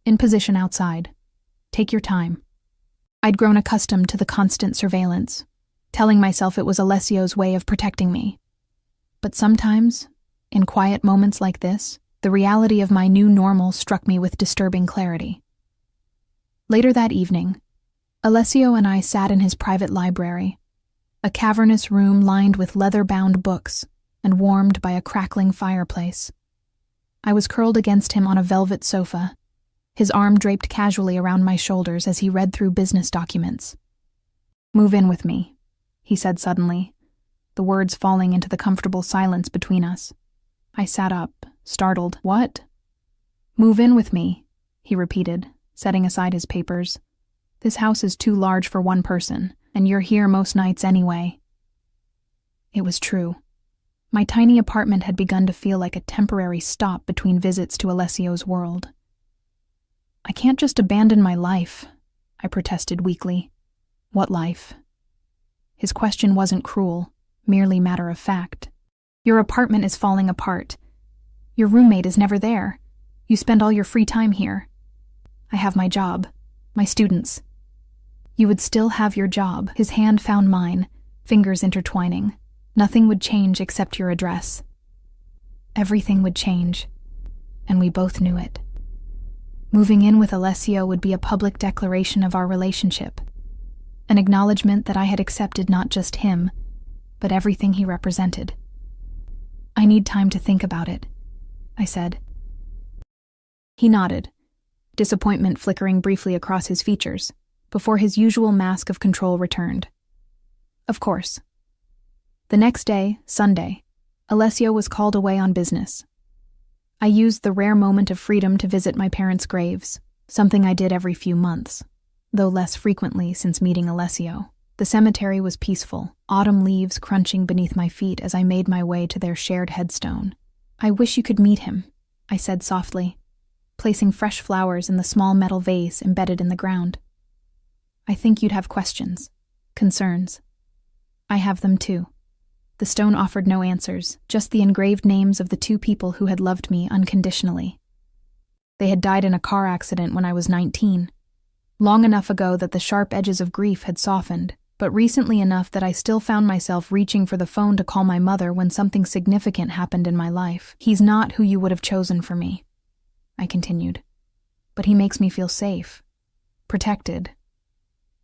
"In position outside. Take your time." I'd grown accustomed to the constant surveillance, telling myself it was Alessio's way of protecting me. But sometimes, in quiet moments like this, the reality of my new normal struck me with disturbing clarity. Later that evening, Alessio and I sat in his private library, a cavernous room lined with leather-bound books and warmed by a crackling fireplace. I was curled against him on a velvet sofa, his arm draped casually around my shoulders as he read through business documents. "Move in with me," he said suddenly, the words falling into the comfortable silence between us. I sat up, startled. "What?" "Move in with me," he repeated, setting aside his papers. "This house is too large for one person, and you're here most nights anyway." It was true. My tiny apartment had begun to feel like a temporary stop between visits to Alessio's world. "I can't just abandon my life," I protested weakly. "What life?" His question wasn't cruel, merely matter of fact. "Your apartment is falling apart. Your roommate is never there. You spend all your free time here. I have my job, my students." "You would still have your job." His hand found mine, fingers intertwining. "Nothing would change except your address." Everything would change, and we both knew it. Moving in with Alessio would be a public declaration of our relationship, an acknowledgement that I had accepted not just him, but everything he represented. "I need time to think about it," I said. He nodded, disappointment flickering briefly across his features, before his usual mask of control returned. "Of course." The next day, Sunday, Alessio was called away on business. I used the rare moment of freedom to visit my parents' graves, something I did every few months, though less frequently since meeting Alessio. The cemetery was peaceful, autumn leaves crunching beneath my feet as I made my way to their shared headstone. "I wish you could meet him," I said softly, placing fresh flowers in the small metal vase embedded in the ground. "I think you'd have questions." Concerns. I have them too. The stone offered no answers, just the engraved names of the two people who had loved me unconditionally. They had died in a car accident when I was 19. Long enough ago that the sharp edges of grief had softened, but recently enough that I still found myself reaching for the phone to call my mother when something significant happened in my life. He's not who you would have chosen for me, I continued. But he makes me feel safe, protected,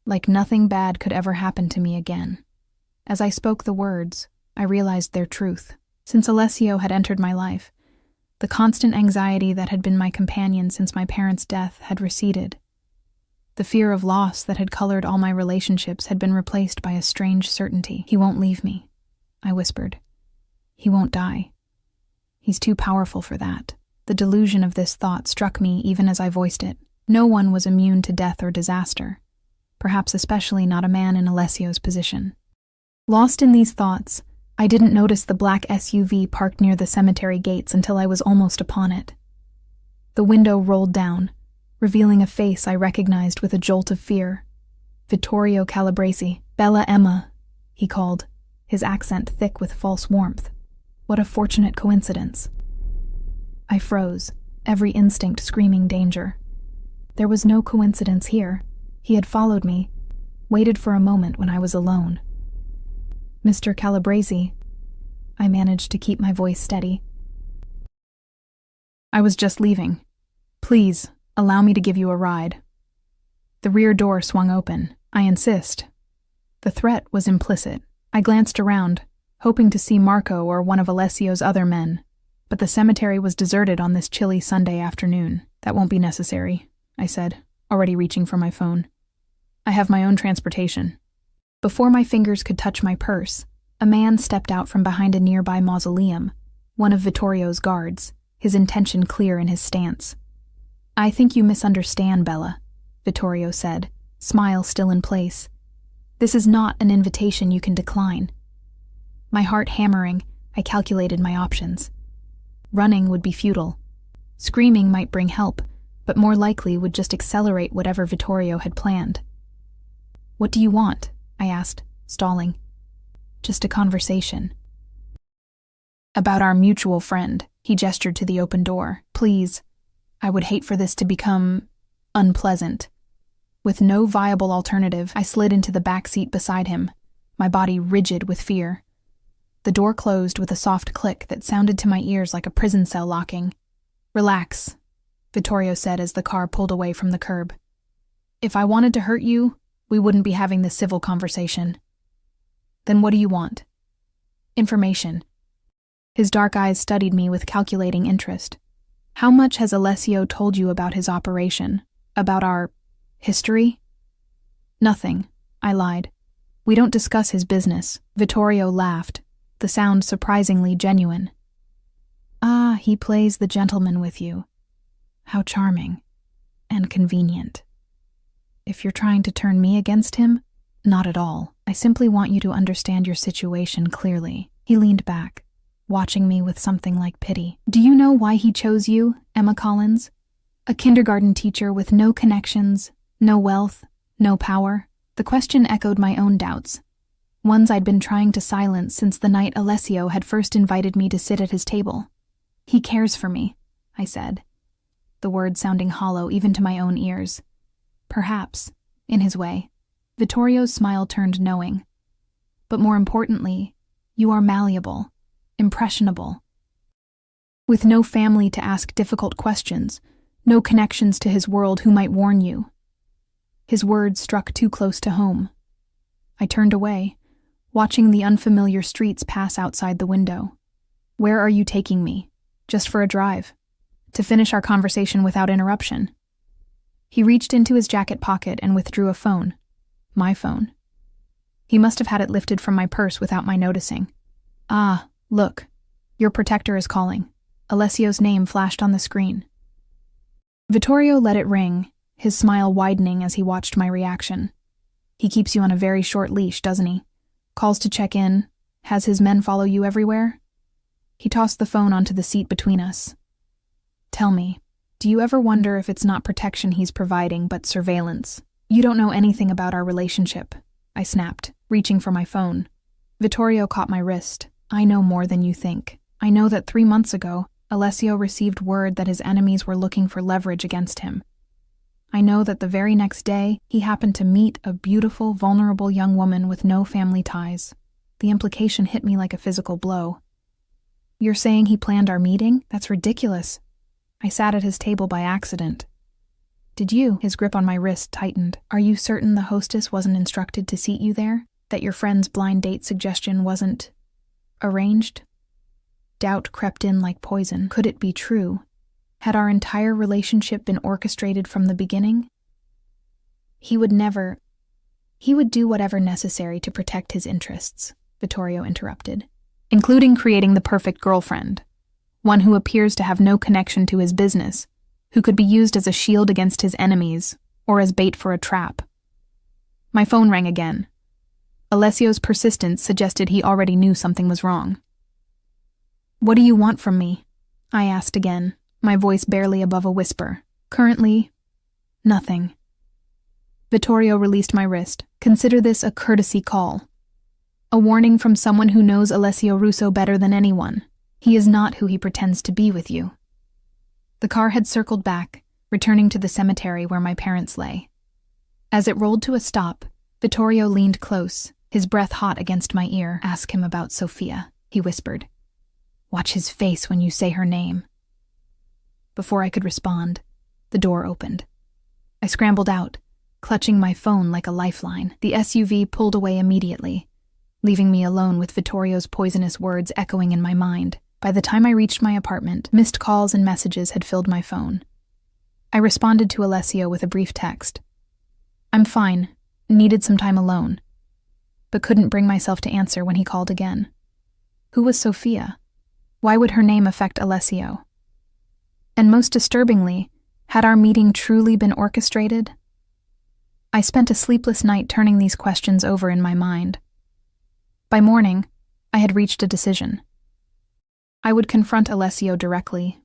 like nothing bad could ever happen to me again. As I spoke the words, I realized their truth. Since Alessio had entered my life, the constant anxiety that had been my companion since my parents' death had receded. The fear of loss that had colored all my relationships had been replaced by a strange certainty. He won't leave me, I whispered. He won't die. He's too powerful for that. The delusion of this thought struck me even as I voiced it. No one was immune to death or disaster, perhaps especially not a man in Alessio's position. Lost in these thoughts, I didn't notice the black SUV parked near the cemetery gates until I was almost upon it. The window rolled down, revealing a face I recognized with a jolt of fear. Vittorio Calabresi. "Bella Emma," he called, his accent thick with false warmth. What a fortunate coincidence. I froze, every instinct screaming danger. There was no coincidence here. He had followed me, waited for a moment when I was alone. "Mr. Calabresi," I managed to keep my voice steady. "I was just leaving. Please, allow me to give you a ride." The rear door swung open. "I insist." The threat was implicit. I glanced around, hoping to see Marco or one of Alessio's other men, but the cemetery was deserted on this chilly Sunday afternoon. "That won't be necessary," I said, already reaching for my phone. "I have my own transportation." Before my fingers could touch my purse, a man stepped out from behind a nearby mausoleum, one of Vittorio's guards, his intention clear in his stance. "I think you misunderstand, Bella," Vittorio said, smile still in place. "This is not an invitation you can decline." My heart hammering, I calculated my options. Running would be futile. Screaming might bring help, but more likely would just accelerate whatever Vittorio had planned. "What do you want?" I asked, stalling. "Just a conversation." "About our mutual friend," he gestured to the open door. "Please, I would hate for this to become unpleasant." With no viable alternative, I slid into the back seat beside him, my body rigid with fear. The door closed with a soft click that sounded to my ears like a prison cell locking. "Relax," Vittorio said as the car pulled away from the curb. "If I wanted to hurt you, we wouldn't be having this civil conversation." "Then what do you want?" "Information." His dark eyes studied me with calculating interest. "How much has Alessio told you about his operation? About our history?" "Nothing," I lied. "We don't discuss his business." Vittorio laughed, the sound surprisingly genuine. "Ah, he plays the gentleman with you. How charming. And convenient. If you're trying to turn me against him, not at all. I simply want you to understand your situation clearly." He leaned back, watching me with something like pity. "Do you know why he chose you, Emma Collins? A kindergarten teacher with no connections, no wealth, no power?" The question echoed my own doubts, ones I'd been trying to silence since the night Alessio had first invited me to sit at his table. "He cares for me," I said, the words sounding hollow even to my own ears. "Perhaps, in his way." Vittorio's smile turned knowing. "But more importantly, you are malleable, impressionable. With no family to ask difficult questions, no connections to his world who might warn you." His words struck too close to home. I turned away, watching the unfamiliar streets pass outside the window. "Where are you taking me? Just for a drive? To finish our conversation without interruption?" He reached into his jacket pocket and withdrew a phone. My phone. He must have had it lifted from my purse without my noticing. "Ah, look. Your protector is calling." Alessio's name flashed on the screen. Vittorio let it ring, his smile widening as he watched my reaction. "He keeps you on a very short leash, doesn't he? Calls to check in, has his men follow you everywhere?" He tossed the phone onto the seat between us. "Tell me, do you ever wonder if it's not protection he's providing, but surveillance? You don't know anything about our relationship. I snapped, reaching for my phone. Vittorio caught my wrist. I know more than you think. I know that 3 months ago, Alessio received word that his enemies were looking for leverage against him. I know that the very next day, he happened to meet a beautiful, vulnerable young woman with no family ties. The implication hit me like a physical blow. You're saying he planned our meeting? That's ridiculous. I sat at his table by accident. Did you? His grip on my wrist tightened. Are you certain the hostess wasn't instructed to seat you there? That your friend's blind date suggestion wasn't arranged? Doubt crept in like poison. Could it be true? Had our entire relationship been orchestrated from the beginning? He would do whatever necessary to protect his interests, Vittorio interrupted, including creating the perfect girlfriend, one who appears to have no connection to his business, who could be used as a shield against his enemies, or as bait for a trap. My phone rang again. Alessio's persistence suggested he already knew something was wrong. What do you want from me? I asked again, my voice barely above a whisper. Currently, nothing. Vittorio released my wrist. Consider this a courtesy call. A warning from someone who knows Alessio Russo better than anyone. He is not who he pretends to be with you. The car had circled back, returning to the cemetery where my parents lay. As it rolled to a stop, Vittorio leaned close, his breath hot against my ear. Ask him about Sofia, he whispered. Watch his face when you say her name. Before I could respond, the door opened. I scrambled out, clutching my phone like a lifeline. The SUV pulled away immediately, leaving me alone with Vittorio's poisonous words echoing in my mind. By the time I reached my apartment, missed calls and messages had filled my phone. I responded to Alessio with a brief text. I'm fine, needed some time alone, but couldn't bring myself to answer when he called again. Who was Sofia? Why would her name affect Alessio? And most disturbingly, had our meeting truly been orchestrated? I spent a sleepless night turning these questions over in my mind. By morning, I had reached a decision. I would confront Alessio directly,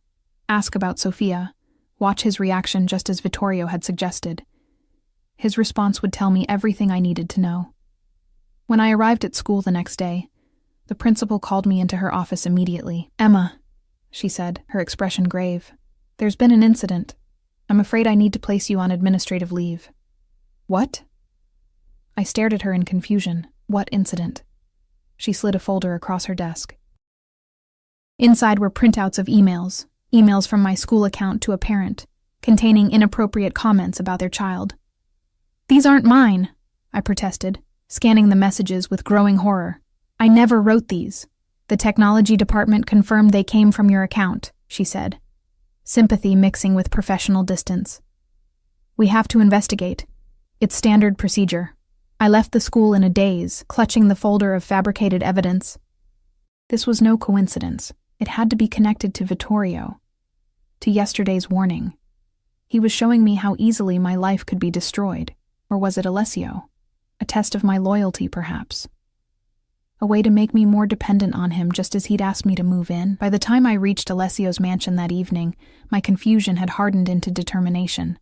ask about Sofia, watch his reaction just as Vittorio had suggested. His response would tell me everything I needed to know. When I arrived at school the next day, the principal called me into her office immediately. Emma, she said, her expression grave. There's been an incident. I'm afraid I need to place you on administrative leave. What? I stared at her in confusion. What incident? She slid a folder across her desk. Inside were printouts of emails from my school account to a parent, containing inappropriate comments about their child. These aren't mine, I protested, scanning the messages with growing horror. I never wrote these. The technology department confirmed they came from your account, she said, sympathy mixing with professional distance. We have to investigate. It's standard procedure. I left the school in a daze, clutching the folder of fabricated evidence. This was no coincidence. It had to be connected to Vittorio, to yesterday's warning. He was showing me how easily my life could be destroyed. Or was it Alessio? A test of my loyalty, perhaps. A way to make me more dependent on him just as he'd asked me to move in. By the time I reached Alessio's mansion that evening, my confusion had hardened into determination.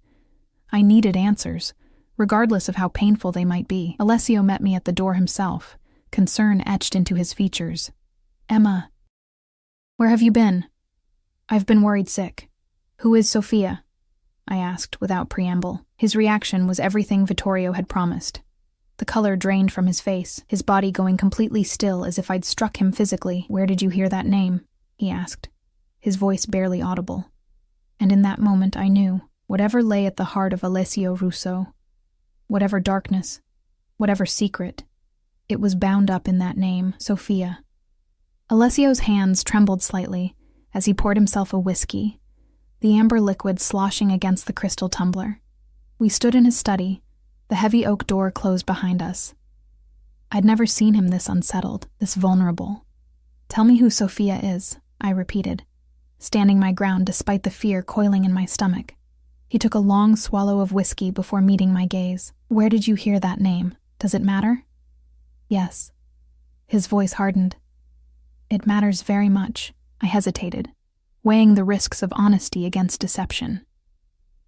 I needed answers, regardless of how painful they might be. Alessio met me at the door himself, concern etched into his features. Emma, where have you been? I've been worried sick. Who is Sofia? I asked without preamble. His reaction was everything Vittorio had promised. The color drained from his face, his body going completely still as if I'd struck him physically. Where did you hear that name? He asked, his voice barely audible. And in that moment I knew, whatever lay at the heart of Alessio Russo, whatever darkness, whatever secret, it was bound up in that name, Sofia. Alessio's hands trembled slightly as he poured himself a whiskey, the amber liquid sloshing against the crystal tumbler. We stood in his study, the heavy oak door closed behind us. I'd never seen him this unsettled, this vulnerable. Tell me who Sofia is, I repeated, standing my ground despite the fear coiling in my stomach. He took a long swallow of whiskey before meeting my gaze. Where did you hear that name? Does it matter? Yes. His voice hardened. It matters very much, I hesitated, weighing the risks of honesty against deception.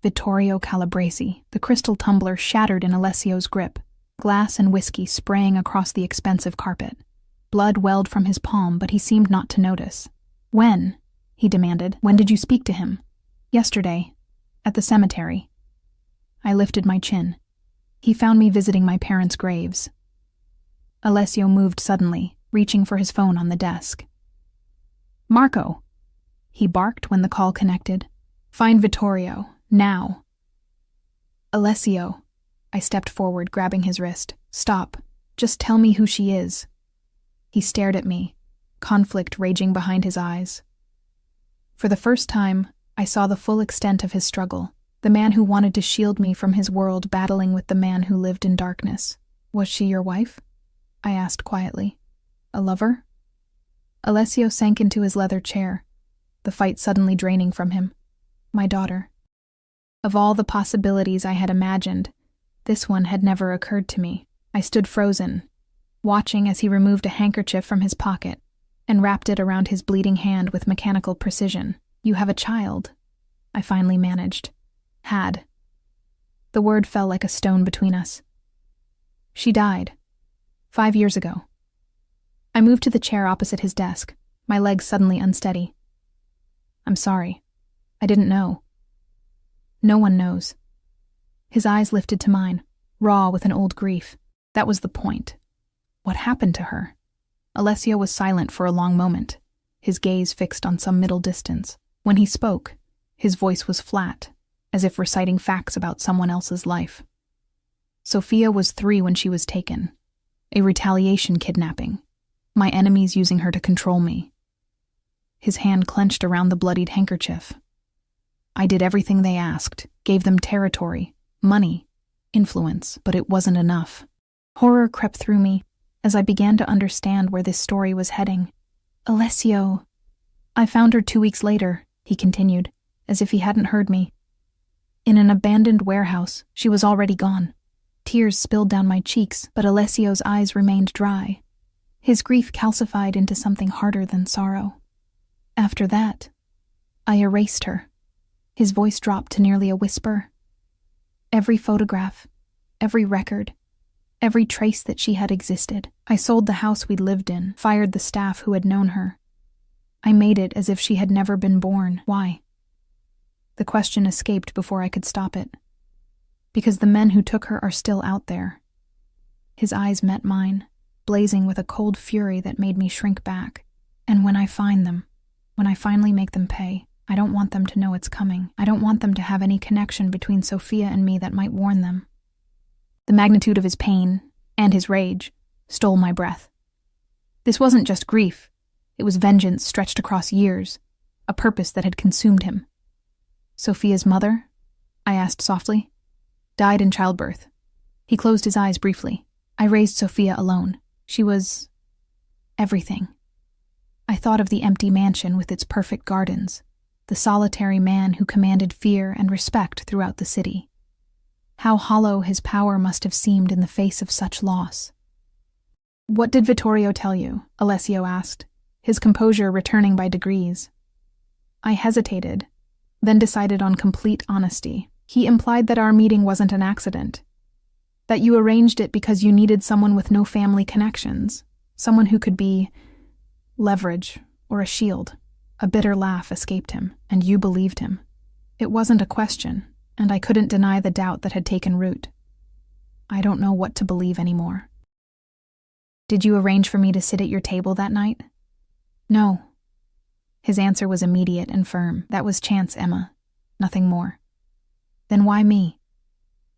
Vittorio Calabresi, the crystal tumbler shattered in Alessio's grip. glass and whiskey spraying across the expensive carpet. Blood welled from his palm, but he seemed not to notice. "When?" he demanded. "When did you speak to him?" "Yesterday, at the cemetery." I lifted my chin. He found me visiting my parents' graves. Alessio moved suddenly, reaching for his phone on the desk. "Marco!" he barked when the call connected. "Find Vittorio, now." "Alessio." I stepped forward, grabbing his wrist. "Stop. Just tell me who she is." He stared at me, conflict raging behind his eyes. For the first time, I saw the full extent of his struggle, the man who wanted to shield me from his world battling with the man who lived in darkness. "Was she your wife?" I asked quietly. "A lover?" Alessio sank into his leather chair, the fight suddenly draining from him. "My daughter." Of all the possibilities I had imagined, this one had never occurred to me. I stood frozen, watching as he removed a handkerchief from his pocket and wrapped it around his bleeding hand with mechanical precision. "You have a child," I finally managed. "Had." The word fell like a stone between us. "She died. 5 years ago." I moved to the chair opposite his desk, my legs suddenly unsteady. "I'm sorry. I didn't know." "No one knows." His eyes lifted to mine, raw with an old grief. That was the point. What happened to her? Alessio was silent for a long moment, his gaze fixed on some middle distance. When he spoke, his voice was flat, as if reciting facts about someone else's life. Sophia was 3 when she was taken. A retaliation kidnapping. My enemies using her to control me. His hand clenched around the bloodied handkerchief. I did everything they asked, gave them territory, money, influence, but it wasn't enough. Horror crept through me as I began to understand where this story was heading. "Alessio." "I found her 2 weeks later," he continued, as if he hadn't heard me. "In an abandoned warehouse. She was already gone." Tears spilled down my cheeks, but Alessio's eyes remained dry. His grief calcified into something harder than sorrow. "After that, I erased her." His voice dropped to nearly a whisper. "Every photograph, every record, every trace that she had existed. I sold the house we'd lived in, fired the staff who had known her. I made it as if she had never been born. Why?" The question escaped before I could stop it. "Because the men who took her are still out there." His eyes met mine, blazing with a cold fury that made me shrink back. "And when I find them, when I finally make them pay, I don't want them to know it's coming. I don't want them to have any connection between Sophia and me that might warn them." The magnitude of his pain, and his rage, stole my breath. This wasn't just grief. It was vengeance stretched across years, a purpose that had consumed him. "Sophia's mother?" I asked softly. "Died in childbirth." He closed his eyes briefly. "I raised Sophia alone. She was everything." I thought of the empty mansion with its perfect gardens, the solitary man who commanded fear and respect throughout the city. How hollow his power must have seemed in the face of such loss. "What did Vittorio tell you?" Alessio asked, his composure returning by degrees. I hesitated, then decided on complete honesty. "He implied that our meeting wasn't an accident, that you arranged it because you needed someone with no family connections, someone who could be leverage or a shield." A bitter laugh escaped him, and you believed him. It wasn't a question, and I couldn't deny the doubt that had taken root. I don't know what to believe anymore. "Did you arrange for me to sit at your table that night?" "No." His answer was immediate and firm. "That was chance, Emma. Nothing more." "Then why me?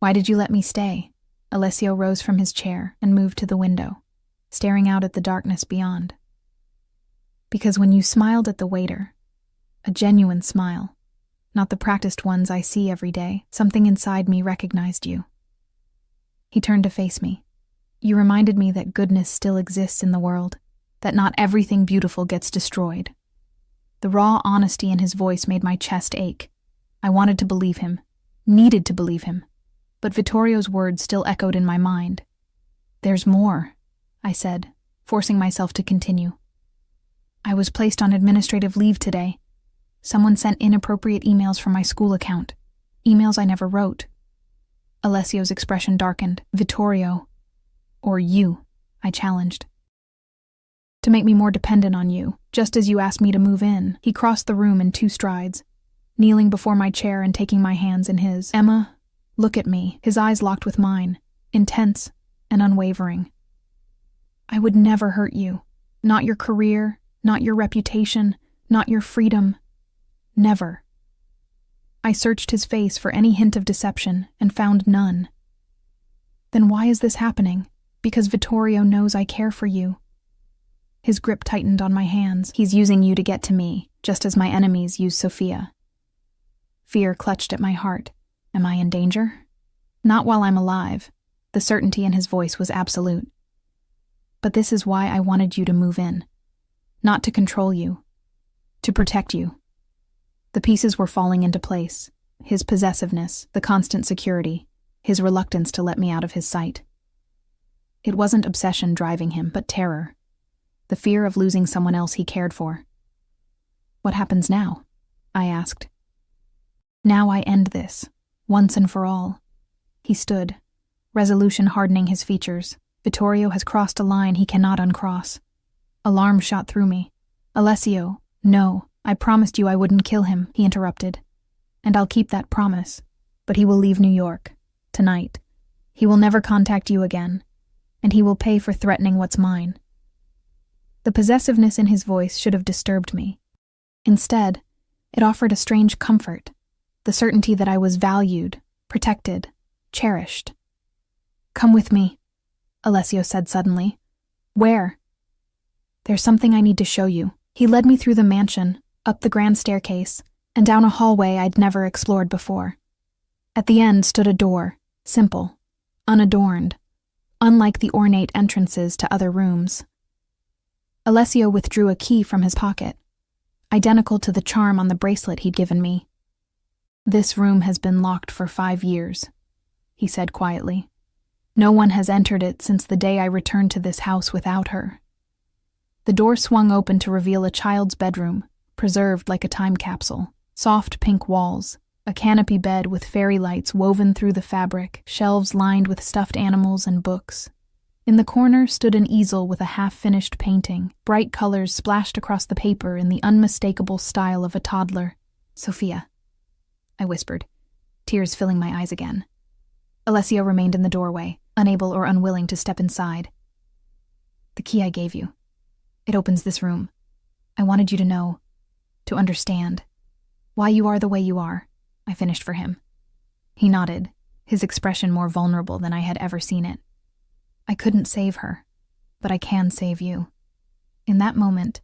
Why did you let me stay?" Alessio rose from his chair and moved to the window, staring out at the darkness beyond. "Because when you smiled at the waiter, a genuine smile, not the practiced ones I see every day, something inside me recognized you." He turned to face me. "You reminded me that goodness still exists in the world, that not everything beautiful gets destroyed." The raw honesty in his voice made my chest ache. I wanted to believe him, needed to believe him, but Vittorio's words still echoed in my mind. "There's more," I said, forcing myself to continue. "I was placed on administrative leave today. Someone sent inappropriate emails from my school account, emails I never wrote." Alessio's expression darkened. "Vittorio, Or you, I challenged. To make me more dependent on you, just as you asked me to move in. He crossed the room in 2 strides, kneeling before my chair and taking my hands in his. Emma, look at me. His eyes locked with mine, intense and unwavering. I would never hurt you. Not your career, not your reputation, not your freedom. Never. I searched his face for any hint of deception and found none. Then why is this happening? Because Vittorio knows I care for you. His grip tightened on my hands. He's using you to get to me, just as my enemies use Sofia. Fear clutched at my heart. Am I in danger? Not while I'm alive. The certainty in his voice was absolute. But this is why I wanted you to move in. Not to control you. To protect you. The pieces were falling into place. His possessiveness, the constant security, his reluctance to let me out of his sight. It wasn't obsession driving him, but terror. The fear of losing someone else he cared for. What happens now? I asked. Now I end this, once and for all. He stood, resolution hardening his features. Vittorio has crossed a line he cannot uncross. Alarm shot through me. Alessio, no, I promised you I wouldn't kill him, he interrupted. And I'll keep that promise. But he will leave New York, tonight. He will never contact you again, and he will pay for threatening what's mine. The possessiveness in his voice should have disturbed me. Instead, it offered a strange comfort, the certainty that I was valued, protected, cherished. Come with me, Alessio said suddenly. Where? There's something I need to show you. He led me through the mansion, up the grand staircase, and down a hallway I'd never explored before. At the end stood a door, simple, unadorned, unlike the ornate entrances to other rooms. Alessio withdrew a key from his pocket, identical to the charm on the bracelet he'd given me. This room has been locked for 5 years, he said quietly. No one has entered it since the day I returned to this house without her. The door swung open to reveal a child's bedroom, preserved like a time capsule. Soft pink walls, a canopy bed with fairy lights woven through the fabric, shelves lined with stuffed animals and books. In the corner stood an easel with a half-finished painting, bright colors splashed across the paper in the unmistakable style of a toddler. Sofia, I whispered, tears filling my eyes again. Alessio remained in the doorway, unable or unwilling to step inside. The key I gave you. It opens this room. I wanted you to know, to understand, why you are the way you are, I finished for him. He nodded, his expression more vulnerable than I had ever seen it. I couldn't save her, but I can save you. In that moment,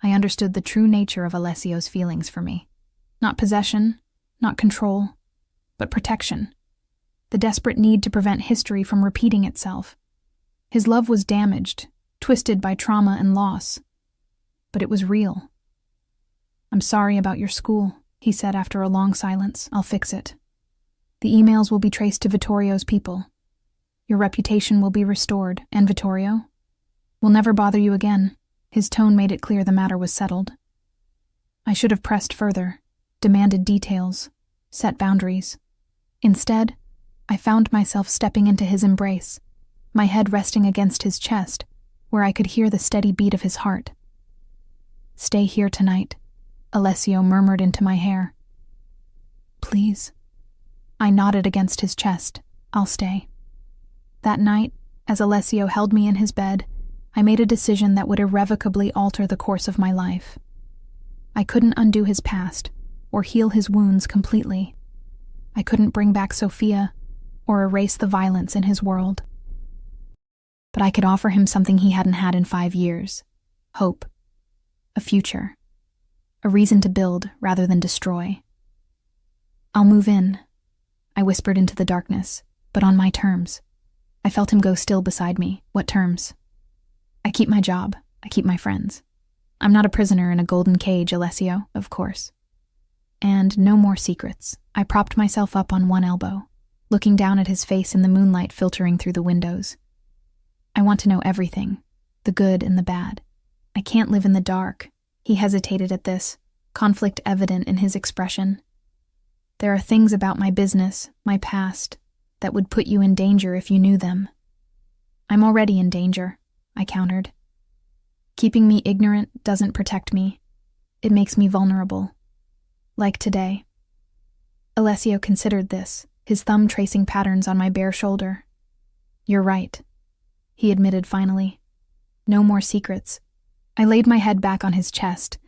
I understood the true nature of Alessio's feelings for me. Not possession, not control, but protection. The desperate need to prevent history from repeating itself. His love was damaged, twisted by trauma and loss. But it was real. I'm sorry about your school, he said after a long silence. I'll fix it. The emails will be traced to Vittorio's people. Your reputation will be restored, and Vittorio will never bother you again. His tone made it clear the matter was settled. I should have pressed further, demanded details, set boundaries. Instead, I found myself stepping into his embrace, my head resting against his chest, where I could hear the steady beat of his heart. Stay here tonight, Alessio murmured into my hair. Please. I nodded against his chest. I'll stay. That night, as Alessio held me in his bed, I made a decision that would irrevocably alter the course of my life. I couldn't undo his past, or heal his wounds completely. I couldn't bring back Sofia, or erase the violence in his world. But I could offer him something he hadn't had in 5 years. Hope. A future. A reason to build rather than destroy. I'll move in, I whispered into the darkness, but on my terms. I felt him go still beside me. What terms? I keep my job. I keep my friends. I'm not a prisoner in a golden cage, Alessio, of course. And no more secrets. I propped myself up on one elbow, looking down at his face in the moonlight filtering through the windows. I want to know everything, the good and the bad. I can't live in the dark. He hesitated at this, conflict evident in his expression. There are things about my business, my past, that would put you in danger if you knew them. I'm already in danger, I countered. Keeping me ignorant doesn't protect me. It makes me vulnerable. Like today. Alessio considered this, his thumb tracing patterns on my bare shoulder. You're right, he admitted finally. No more secrets. I laid my head back on his chest,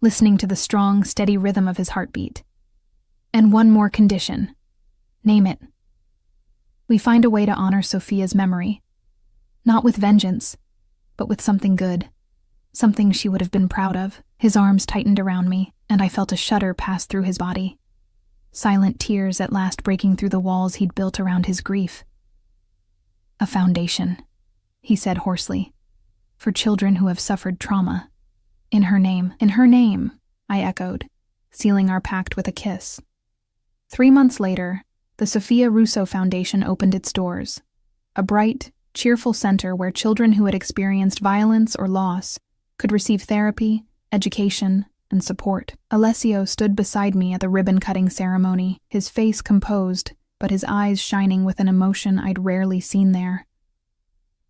listening to the strong, steady rhythm of his heartbeat. And one more condition. Name it. We find a way to honor Sophia's memory. Not with vengeance, but with something good. Something she would have been proud of. His arms tightened around me, and I felt a shudder pass through his body. Silent tears at last breaking through the walls he'd built around his grief. A foundation, he said hoarsely, for children who have suffered trauma. In her name, I echoed, sealing our pact with a kiss. 3 months later, the Sophia Russo Foundation opened its doors, a bright, cheerful center where children who had experienced violence or loss could receive therapy, education, and support. Alessio stood beside me at the ribbon-cutting ceremony, his face composed, but his eyes shining with an emotion I'd rarely seen there.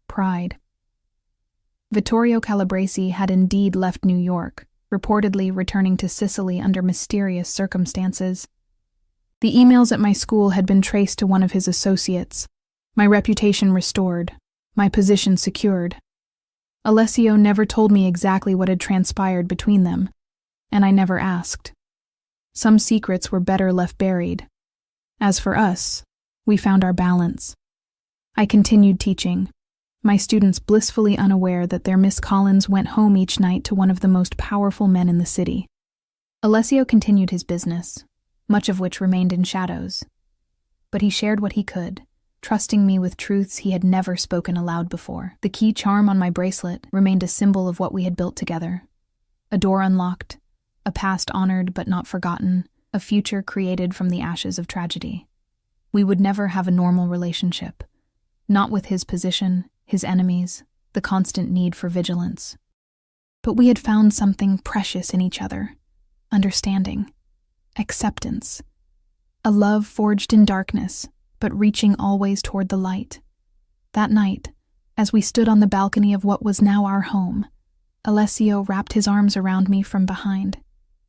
Pride. Vittorio Calabresi had indeed left New York, reportedly returning to Sicily under mysterious circumstances. The emails at my school had been traced to one of his associates, my reputation restored, my position secured. Alessio never told me exactly what had transpired between them, and I never asked. Some secrets were better left buried. As for us, we found our balance. I continued teaching, my students blissfully unaware that their Miss Collins went home each night to one of the most powerful men in the city. Alessio continued his business, much of which remained in shadows. But he shared what he could, trusting me with truths he had never spoken aloud before. The key charm on my bracelet remained a symbol of what we had built together. A door unlocked, a past honored but not forgotten, a future created from the ashes of tragedy. We would never have a normal relationship, not with his position, his enemies, the constant need for vigilance. But we had found something precious in each other, understanding, acceptance, a love forged in darkness, but reaching always toward the light. That night, as we stood on the balcony of what was now our home, Alessio wrapped his arms around me from behind,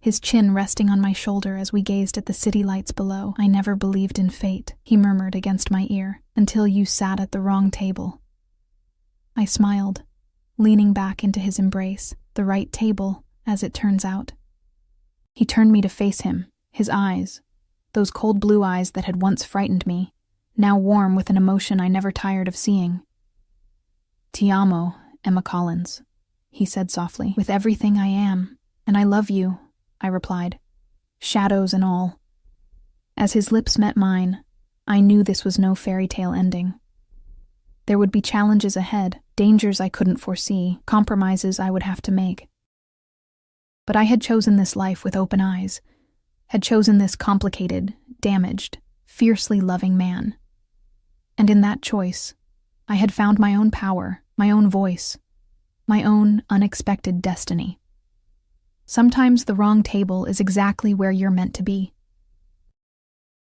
his chin resting on my shoulder as we gazed at the city lights below. I never believed in fate, he murmured against my ear, until you sat at the wrong table. I smiled, leaning back into his embrace, the right table, as it turns out. He turned me to face him, his eyes, those cold blue eyes that had once frightened me, now warm with an emotion I never tired of seeing. Ti amo, Emma Collins, he said softly. With everything I am, and I love you, I replied, shadows and all. As his lips met mine, I knew this was no fairy tale ending. There would be challenges ahead, dangers I couldn't foresee, compromises I would have to make. But I had chosen this life with open eyes, had chosen this complicated, damaged, fiercely loving man. And in that choice, I had found my own power, my own voice, my own unexpected destiny. Sometimes the wrong table is exactly where you're meant to be.